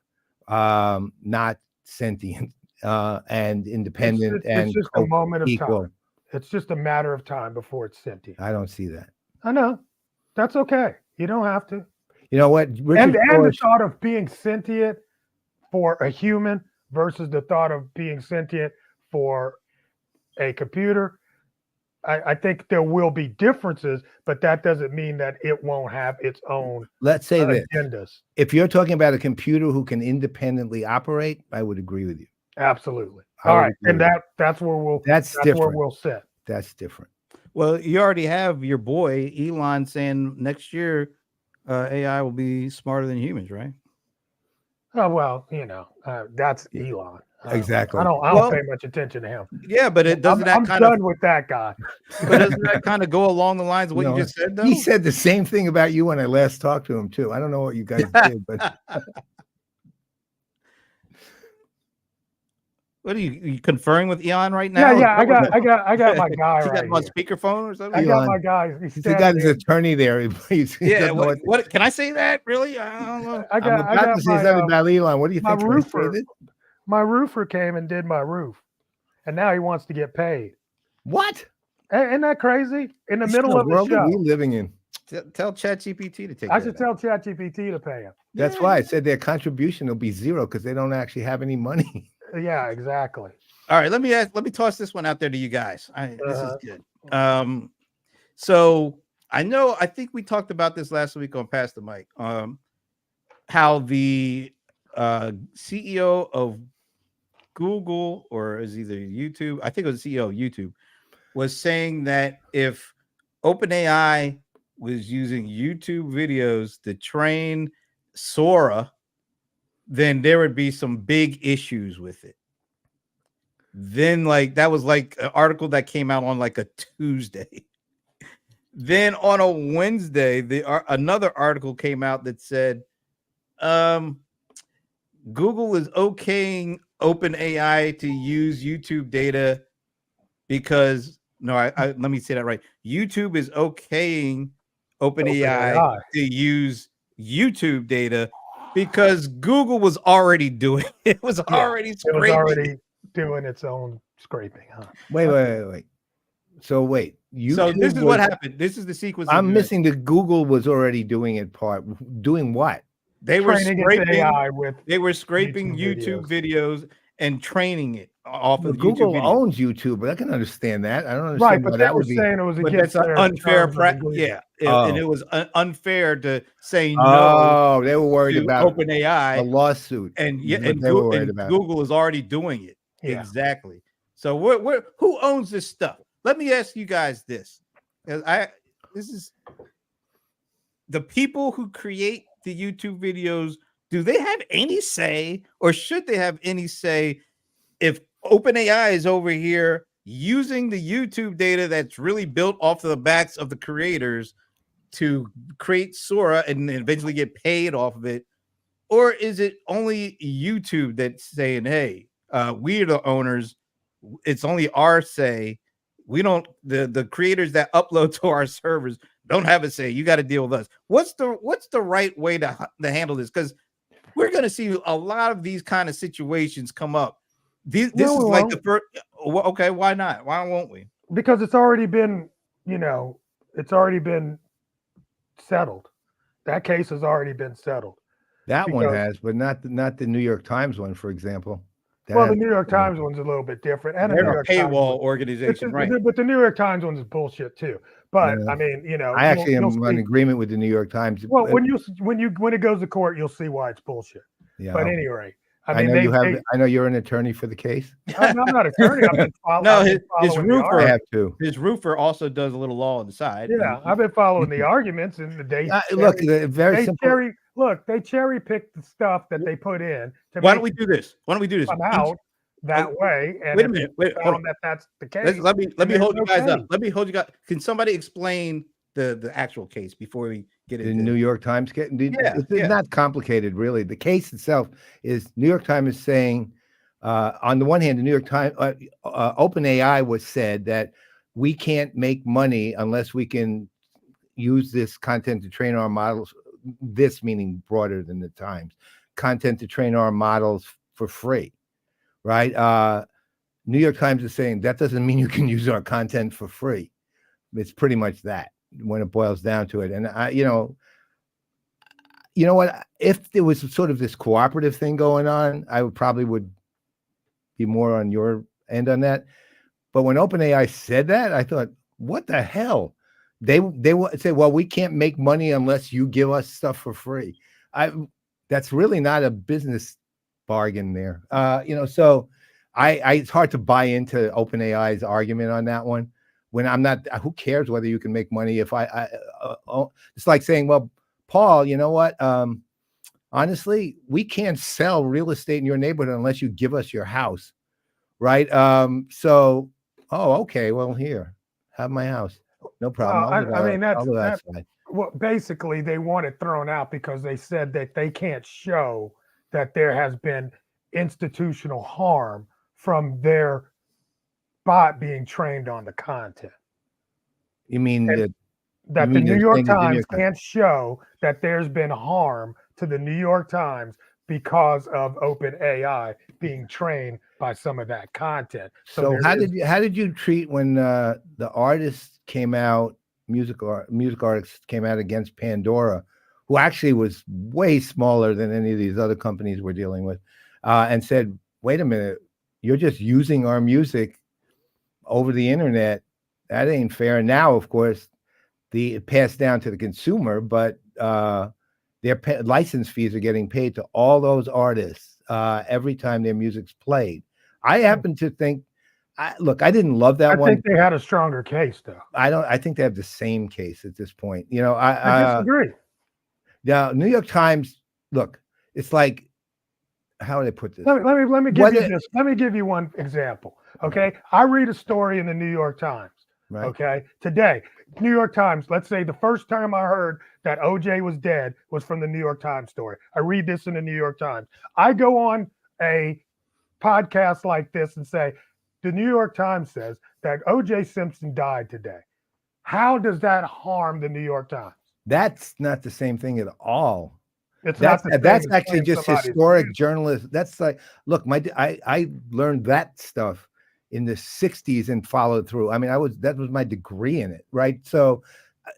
not sentient, and independent, it's just a moment of equal. time. It's just a matter of time before it's sentient. I don't see that. I know. That's okay. You don't have to. You know what? And the thought of being sentient for a human versus the thought of being sentient for a computer, I think there will be differences, but that doesn't mean that it won't have its own, let's say agendas. This. If you're talking about a computer who can independently operate, I would agree with you. Absolutely. All right. And that's where we'll where we'll sit. That's different. Well, you already have your boy Elon saying next year AI will be smarter than humans, right? Oh well, that's Elon. Exactly. I don't pay much attention to him. Yeah, but it doesn't. I'm done with that guy. But doesn't that kind of go along the lines of what you just said? Though he said the same thing about you when I last talked to him too. I don't know what you guys did, but what are you conferring with Elon right now? Yeah. I got my guy. You got him on here. speakerphone or something? I got my guy. He's got his attorney there. Yeah. What can I say that? Really? I don't know. I got to say something about Elon. What do you think? My roofer came and did my roof, and now he wants to get paid. What? Isn't that crazy? In the middle of the world show, are we living in? Tell ChatGPT to take. I should tell ChatGPT to pay him. That's why I said their contribution will be zero because they don't actually have any money. Yeah, exactly. All right, let me toss this one out there to you guys. This is good. So I think we talked about this last week on Pass the Mic. How the CEO of Google, or is either YouTube, I think it was the CEO of YouTube, was saying that if OpenAI was using YouTube videos to train Sora, then there would be some big issues with it. Then that was like an article that came out on like a Tuesday. Then on a Wednesday, another article came out that said Google is okaying OpenAI to use YouTube data because let me say that right. YouTube is okaying OpenAI to use YouTube data because Google was already doing it. It was already scraping. It was already doing its own scraping. Huh? Wait. So wait. So this is what happened. This is the sequence. I'm missing the Google was already doing it part. Doing what? They were scraping AI with. They were scraping YouTube videos and training it off of Google YouTube owns YouTube, but I can understand that. I don't understand. Right, but that was saying it was against their unfair practice. Yeah, and it was unfair to say no. Oh, they were worried about OpenAI, a lawsuit, and Google is already doing it. Yeah. Exactly. So who owns this stuff? Let me ask you guys this. This is the people who create the YouTube videos. Do they have any say, or should they have any say if OpenAI is over here using the YouTube data that's really built off of the backs of the creators to create Sora and eventually get paid off of it? Or is it only YouTube that's saying, hey, we're the owners, it's only our say, we don't, the creators that upload to our servers don't have a say, you got to deal with us? What's the right way to handle this? Because we're going to see a lot of these kind of situations come up. This is like the first. Okay, why not? Why won't we? Because it's already been, it's already been settled. That case has already been settled. That one has, but not the New York Times one, for example. Well, the New York Times one's a little bit different, and they're a paywall organization, right? But the New York Times one's is bullshit too. But I mean, I actually am in agreement with the New York Times. Well, when it goes to court, you'll see why it's bullshit. Yeah. But anyway, I mean, I know you're an attorney for the case. I'm not an attorney. His roofer also does a little law on the side. Yeah, I've been following the arguments, and they they cherry pick the stuff that they put in. Why don't we do this? Come out that way. And wait a minute. That's the case. Let me hold you guys up. Can somebody explain the actual case before we get into the New York Times case? It's not complicated, really. The case itself is New York Times is saying, on the one hand, the New York Times, OpenAI was said that we can't make money unless we can use this content to train our models. This meaning broader than the Times, content to train our models for free, right? New York Times is saying that doesn't mean you can use our content for free. It's pretty much that when it boils down to it. And you know what? If there was sort of this cooperative thing going on, I would be more on your end on that. But when OpenAI said that, I thought, what the hell? They say, well, we can't make money unless you give us stuff for free. That's really not a business bargain there. So it's hard to buy into OpenAI's argument on that one. When I'm not, who cares whether you can make money? If it's like saying, well, Paul, you know what? Honestly, we can't sell real estate in your neighborhood unless you give us your house, right? Okay, well, here, have my house. No problem. Well, basically, they want it thrown out because they said that they can't show that there has been institutional harm from their bot being trained on the content. You mean that the New York Times can't show that there's been harm to the New York Times because of OpenAI being trained by some of that content. So how did you treat when the artists came out, music artists came out against Pandora, who actually was way smaller than any of these other companies we're dealing with, and said, wait a minute, you're just using our music over the internet. That ain't fair. And now, of course, it passed down to the consumer, but their license fees are getting paid to all those artists every time their music's played. I happen to think, I didn't love that one. I think they had a stronger case, though. I think they have the same case at this point. I disagree. Now, New York Times, it's like, how do they put this? Let me give you this. Let me give you one example. Okay, I read a story in the New York Times. Right. Okay, today, New York Times. Let's say the first time I heard that OJ was dead was from the New York Times story. I read this in the New York Times. I go on a podcast like this and say, the New York Times says that OJ Simpson died today. How does that harm the New York Times? That's not the same thing at all. That's actually just historic journalism. That's like, look, I learned that stuff in the 60s and followed through. I mean, that was my degree in it, right? So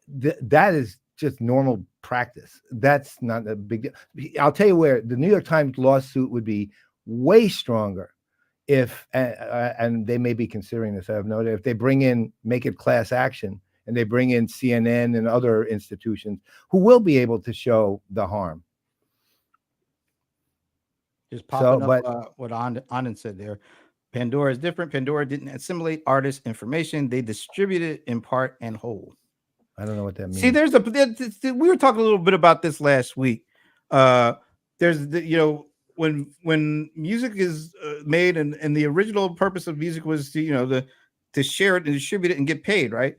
that is just normal practice. That's not a big deal. I'll tell you where the New York Times lawsuit would be way stronger if, and they may be considering this, I have no idea, if they make it class action and they bring in CNN and other institutions who will be able to show the harm. Just popping up what Anand said there. Pandora is different. Pandora didn't assimilate artist information. They distributed it in part and whole. I don't know what that means. See, we were talking a little bit about this last week. There's when music is made and the original purpose of music was to share it and distribute it and get paid, right?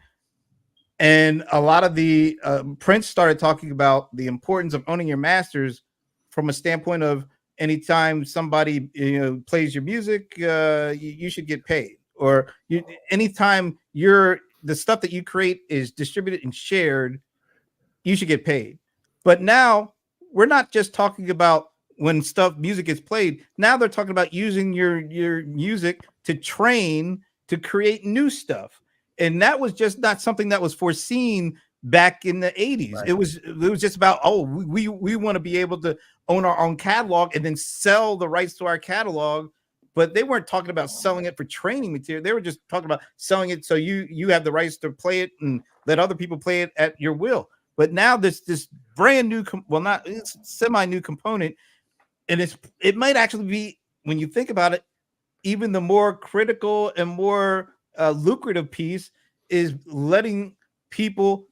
And a lot of the Prince started talking about the importance of owning your masters from a standpoint of anytime somebody plays your music, you should get paid, or anytime the stuff that you create is distributed and shared, you should get paid. But now we're not just talking about when music is played. Now they're talking about using your music to train to create new stuff. And that was just not something that was foreseen back in the 80s. Right. It was just about, we want to be able to own our own catalog and then sell the rights to our catalog. But they weren't talking about selling it for training material. They were just talking about selling it so you have the rights to play it and let other people play it at your will. But now this brand new, it's semi-new component, and it might actually be, when you think about it, even the more critical and more lucrative piece is letting people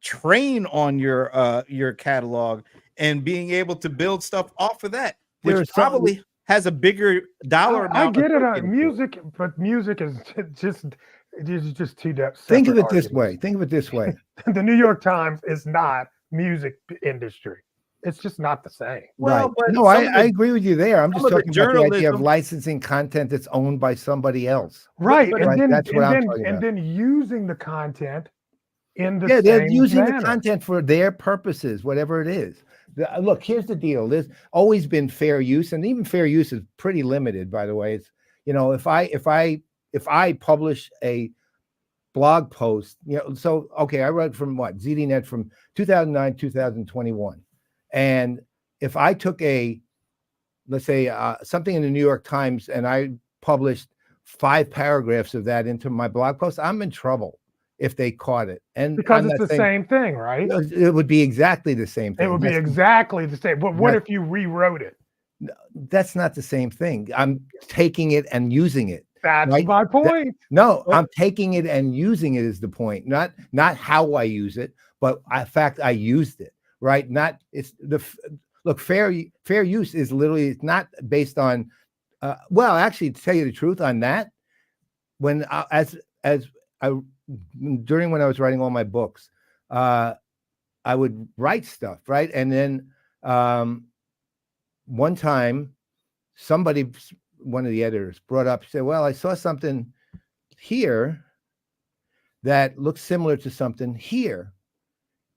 train on your catalog and being able to build stuff off of that, which probably has a bigger dollar amount. I get it. Music, but music is just too depth. Think of it this way. The New York Times is not music industry. It's just not the same. Well, right. No, I agree with you there. I'm just talking about the idea of licensing content that's owned by somebody else. Right. And then using the content in the same they're using manner. The content for their purposes, whatever it is. Look, here's the deal. There's always been fair use, and even fair use is pretty limited, by the way. It's, if I publish a blog post, so okay, I wrote from ZDNet from 2009, 2021. And if I took let's say something in the New York Times and I published 5 paragraphs of that into my blog post, I'm in trouble if they caught it. And because it's the same thing, right? It would be exactly the same thing. It would be exactly the same. But what if you rewrote it? That's not the same thing. I'm taking it and using it. That's right? My point. I'm taking it and using it is the point. Not how I use it, but in fact I used it. Right? Fair use is literally, it's not based on. Actually, to tell you the truth on that, when during when I was writing all my books, I would write stuff, right? And then one time, one of the editors brought up, said, "Well, I saw something here that looks similar to something here."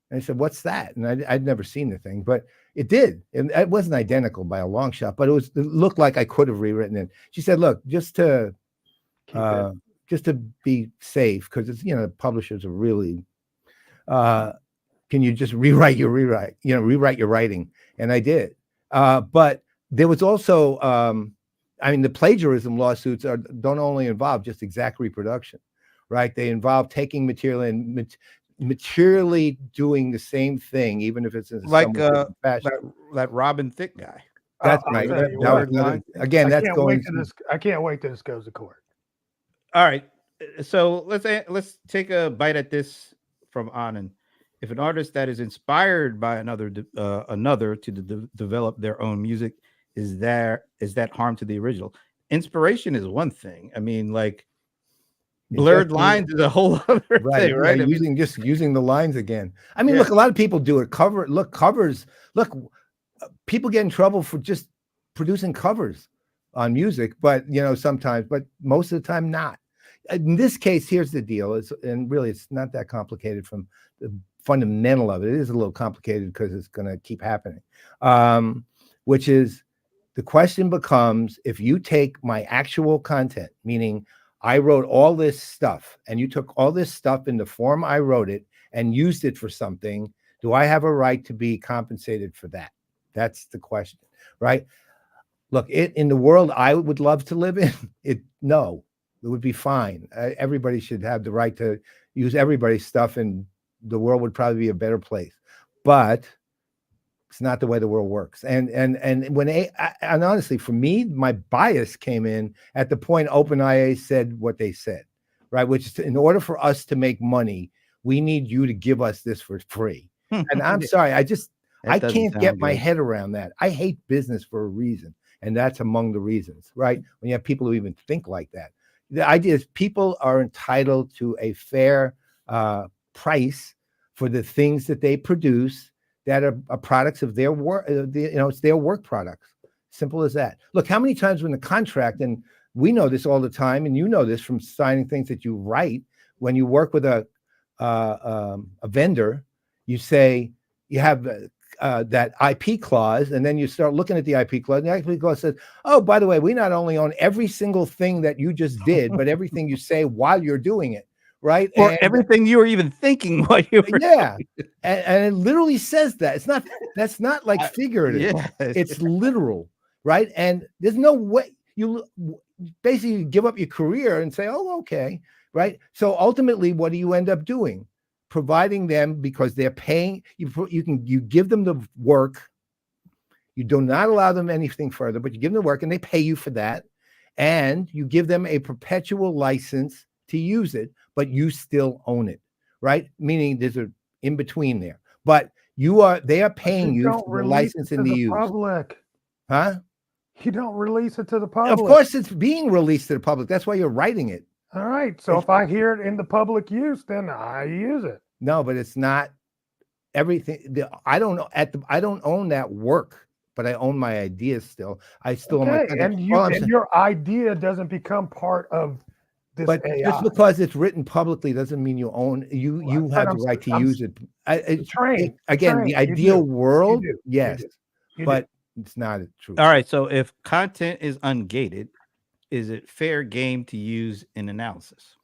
And I said, "What's that?" And I'd never seen the thing, but it did. And it wasn't identical by a long shot, but it looked like I could have rewritten it. She said, "Look, just to be safe, because it's publishers are really, can you just rewrite your writing?" And I did. But there was also, the plagiarism lawsuits don't only involve just exact reproduction, right? They involve taking material and materially doing the same thing, even if it's in like that Robin Thicke guy. That's right. I can't wait till this goes to court. All right, so let's take a bite at this from Anand. If an artist that is inspired by another to develop their own music, is that harm to the original? Inspiration is one thing. Blurred lines is a whole other thing, right? Using the lines again. Look, a lot of people do it. Covers. Look, people get in trouble for just producing covers on music, but sometimes, but most of the time not. In this case, here's the deal: it's not that complicated from the fundamental of it. It is a little complicated because it's going to keep happening. Which is, the question becomes, if you take my actual content, meaning I wrote all this stuff and you took all this stuff in the form I wrote it and used it for something, do I have a right to be compensated for that? That's the question, right? Look, in the world I would love to live in, it would be fine. Everybody should have the right to use everybody's stuff, and the world would probably be a better place. But It's not the way the world works. And honestly, for me, my bias came in at the point OpenIA said what they said, right? Which is in order for us to make money, we need you to give us this for free. And I'm sorry, I can't get my head around that. I hate business for a reason. And that's among the reasons, right? When you have people who even think like that. The idea is people are entitled to a fair price for the things that they produce that are products of their work. It's their work products. Simple as that. Look, how many times when the contract, and we know this all the time, and you know this from signing things that you write, when you work with a vendor, you say you have that IP clause, and then you start looking at the IP clause, and the IP clause says, oh, by the way, we not only own every single thing that you just did, but everything you say while you're doing it, right? Or everything you were even thinking while you were and it literally says that. That's not like figurative. It's literal, right? And there's no way you basically give up your career and say, oh, okay, right? So ultimately, what do you end up doing? Providing them, because they're paying you, you give them the work. You do not allow them anything further, but you give them the work and they pay you for that. And you give them a perpetual license to use it, but you still own it, right? Meaning there's an in between there, but they are paying you for the license in the use. Public. Huh? You don't release it to the public. Of course, it's being released to the public. That's why you're writing it. All right. So if I hear it in the public use, then I use it. No, but it's not everything. I don't know. I don't own that work, but I own my ideas still. I still own my and your idea doesn't become part of this. But AI. just because it's written publicly doesn't mean you own. You have the right to use it. The ideal world, yes, but it's not true. All right. So if content is ungated, is it fair game to use in analysis?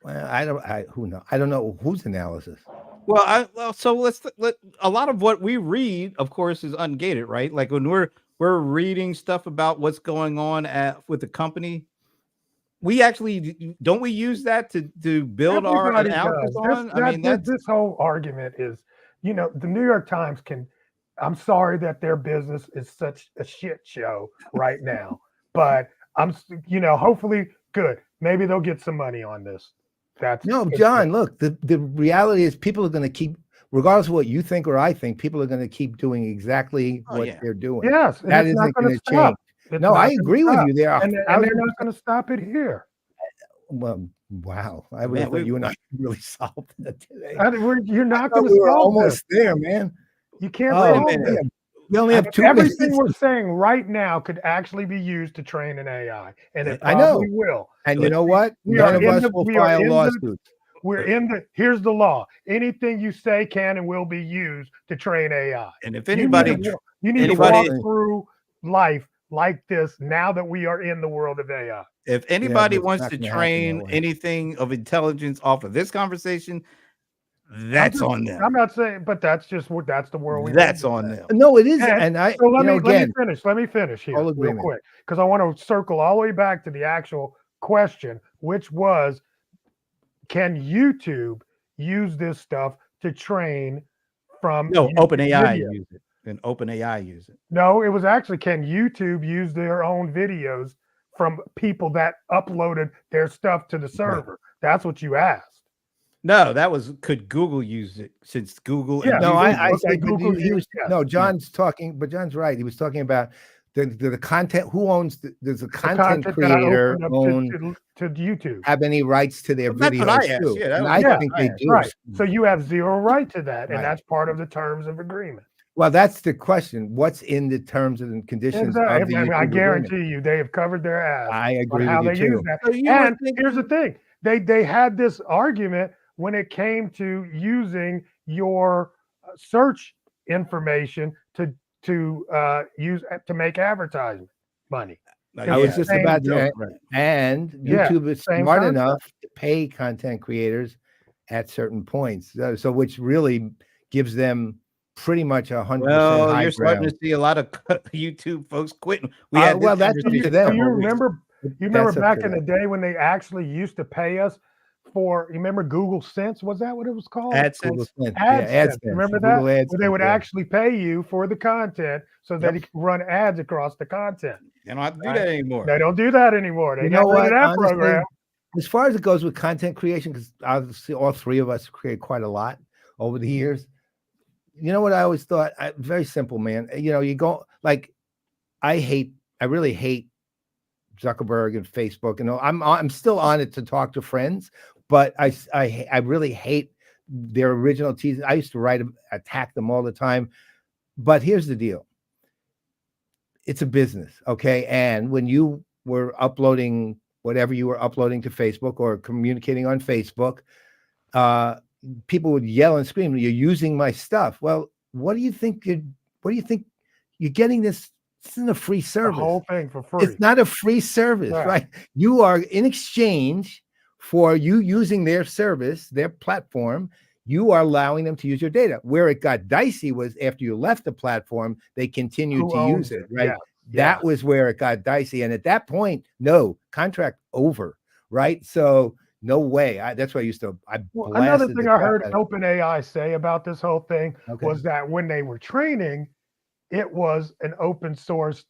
Well, I don't know whose analysis. Well, so let's a lot of what we read, of course, is ungated, right? Like when we're reading stuff about what's going on with the company, we actually don't we use that to build our analysis on? This whole argument is, the New York Times I'm sorry that their business is such a shit show right now, but hopefully good. Maybe they'll get some money on this. John, look, the reality is people are going to keep, regardless of what you think or I think, people are going to keep doing exactly what they're doing. Yes. That isn't going to change. No, I agree with you there. And they're not going to stop it here. Well, wow. I really thought you and I really solved that today. You're not going to solve almost there, man. You can't solve it. We only have 2 Everything we're saying right now could actually be used to train an AI, and it probably will. And you know what? None of us will file lawsuits. Here's the law. Anything you say can and will be used to train AI. And if anybody, you need to walk through life like this now that we are in the world of AI. If anybody wants to train anything of intelligence off of this conversation, that's on them. I'm not saying, but that's the world. That's on them. No, it isn't. And let me finish here real quick, because I want to circle all the way back to the actual question, which was, can YouTube use this stuff to train from? No, OpenAI use it. And OpenAI use it. No, it was actually, can YouTube use their own videos from people that uploaded their stuff to the server? Right. That's what you asked. No, that was, could Google use it, since Google? Yeah, no, John's talking, but John's right. He was talking about the content. Who owns there's a content creator own to YouTube have any rights to their videos? That's what I think they do. Right. So you have zero right to that, and that's part of the terms of agreement. Well, that's the question. What's in the terms and conditions? Exactly. I guarantee you, they have covered their ass. I agree on how with they you use that. And here's the thing: they had this argument when it came to using your search information to use to make advertisement money. I was just about to, and YouTube is smart enough to pay content creators at certain points, so which really gives them pretty much 100%. Well, you're starting to see a lot of YouTube folks quitting. That's up to them. You remember back in the day when they actually used to pay us for, you remember Google Sense? Was that what it was called? Google AdSense. Sense. AdSense. Yeah, AdSense. Remember Google that? AdSense, Where they would yeah. actually pay you for the content so that you could run ads across the content. You don't have to do Right. that anymore. They don't do that anymore. They You got know rid of what? that Honestly, program. as far as it goes with content creation, because obviously all three of us create quite a lot over the years. You know what I always thought? Very simple, man. You know, you go like, I really hate Zuckerberg and Facebook. And I'm still on it to talk to friends, but I really hate their original teasing. I used to attack them all the time. But here's the deal. It's a business, okay? And when you were uploading whatever you were uploading to Facebook or communicating on Facebook, people would yell and scream, "You're using my stuff." Well, what do you think you're getting this? This isn't a free The service. whole thing for free. It's not a free service, Right. right? You are in exchange for you using their service, their platform. You are allowing them to use your data. Where it got dicey was after you left the platform, they continued Who to owns use it, it? right? Yeah. That was where it got dicey. And at that point, no, contract over, right? So no way. That's why Well, another blasted thing the I crap heard out of it. OpenAI say about this whole thing Okay. was that when they were training, it was an open source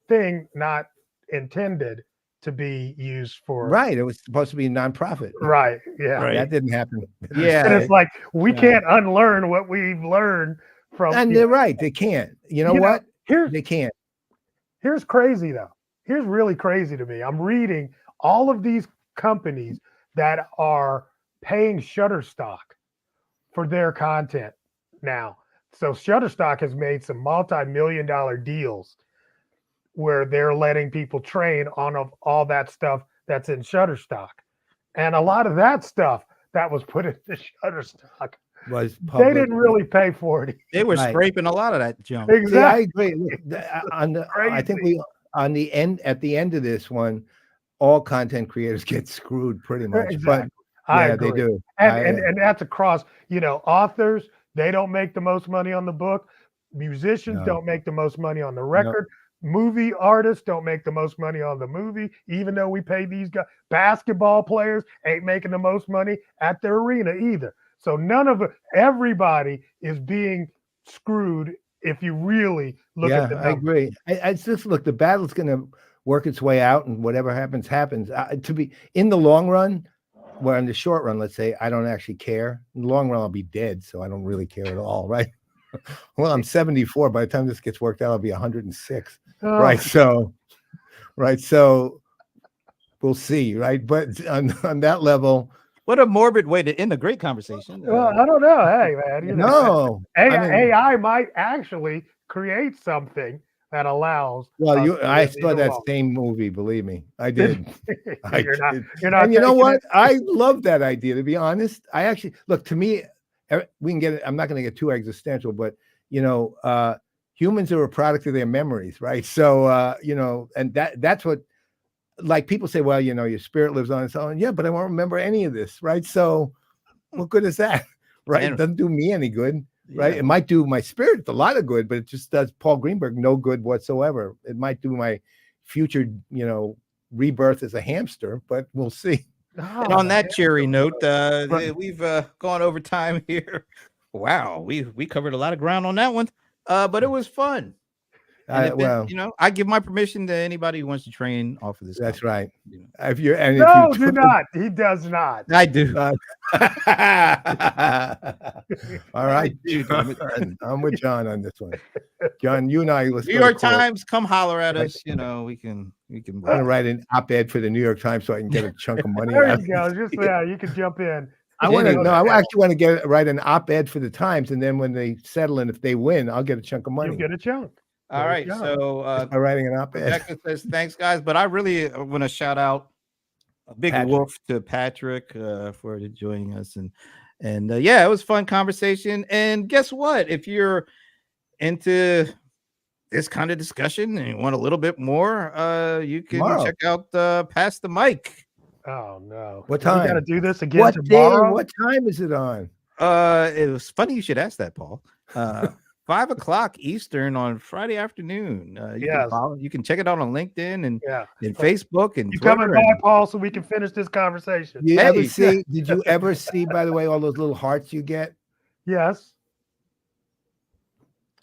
thing, not intended to be used for. Right. It was supposed to be a nonprofit. Right. Yeah. Right. That didn't happen. Yeah. And it's like, we Yeah. can't unlearn what we've learned from. And they're right. They can't. You know what? They can't. Here's crazy though. Here's really crazy to me. I'm reading all of these companies that are paying Shutterstock for their content now. So Shutterstock has made some multi-million-dollar deals where they're letting people train on all that stuff that's in Shutterstock. And a lot of that stuff that was put into Shutterstock, Was they didn't really pay for it. They were Right. scraping a lot of that junk. See, I Exactly. agree. Look, I think Crazy. at the end of this one, all content creators get screwed pretty much. Exactly. But I yeah, they agree. do. And that's across, authors, they don't make the most money on the book. Musicians No. don't make the most money on the record. Movie artists don't make the most money on the movie, even though we pay these guys. Basketball players ain't making the most money at the arena either. So everybody is being screwed if you really look at the I numbers. agree. It's just look, the battle's going to work its way out, and whatever happens, happens. To be in the long run, well, in the short run, let's say, I don't actually care. In the long run, I'll be dead, so I don't really care at all, right? Well, I'm 74. By the time this gets worked out, I'll be 106. Oh, Right. So we'll see. Right. But on that level, What a morbid way to end a great conversation. Well, I don't know. Hey, man. no. I mean, AI might actually create something that allows. well, us to I live saw even that longer. same movie. Believe me, I did. I You're not. did. You're not. And you know taking what? it- I love that idea. To be honest, I actually look. To me, we can get it. I'm not going to get too existential, but humans are a product of their memories, right? So and that's what, like, people say, well, your spirit lives on its own. Yeah, but I won't remember any of this, right? So what good is that? Right? It doesn't do me any good. Right. Yeah. It might do my spirit a lot of good, but it just does Paul Greenberg no good whatsoever. It might do my future, rebirth as a hamster, but we'll see. And on that cheery note, Right. we've gone over time here. Wow, we covered a lot of ground on that one, but it was fun. And I give my permission to anybody who wants to train off of this. That's content, right. If you're and No, if you do not. He does not. I do. All right, John. I'm with John on this one. John, you and I, let's New go to York court. Times, come holler at Right. us. We can. I'm gonna write an op-ed for the New York Times so I can get a chunk of money. There out you of go. it. Just you can jump in. I want to. No, I actually want to write an op-ed for the Times, and then when they settle and if they win, I'll get a chunk of money. You get a chunk. All There right. you go. So by writing an op-ed. Rebecca says thanks, guys, but I really want to shout out a big Patrick. woof to Patrick for joining us, and yeah, it was a fun conversation. And guess what? If you're into this kind of discussion and you want a little bit more, you can Tomorrow. check out Pass the Mic. Oh no. What We got to time? do this again What day? tomorrow. What time is it on? It was funny you should ask that, Paul. 5 o'clock Eastern on Friday afternoon. Yes. You can check it out on LinkedIn and Yeah. Facebook and You Twitter. coming by, Paul, so we can finish this conversation? You ever Hey. see? Did you ever see? By the way, all those little hearts you get. Yes.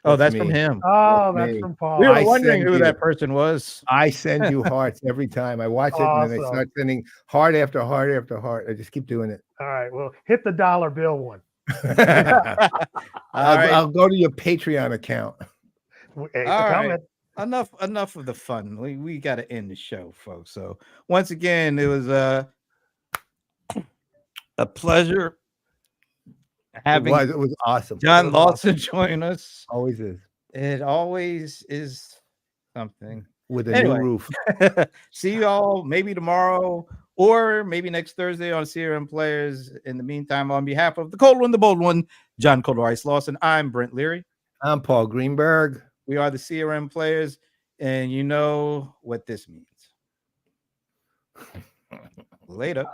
Oh, that's me. from him. Oh, That's that's me. from Paul. We were I wondering send who you- that person was. I send you hearts every time. I watch it and then I Awesome. start sending heart after heart after heart. I just keep doing it. All right. Well, hit the dollar bill one. I'll go to your Patreon account. Hey, All right. comment. Enough of the fun. We got to end the show, folks. So once again, it was a pleasure having It was awesome. John It was Lawson join us. Always is. It always is something. With a Anyway. new roof. See you all maybe tomorrow or maybe next Thursday on CRM Playaz. In the meantime, on behalf of the cold one, the bold one, John Cold Ice Lawson, I'm Brent Leary. I'm Paul Greenberg. We are the CRM Playaz, and you know what this means. Later.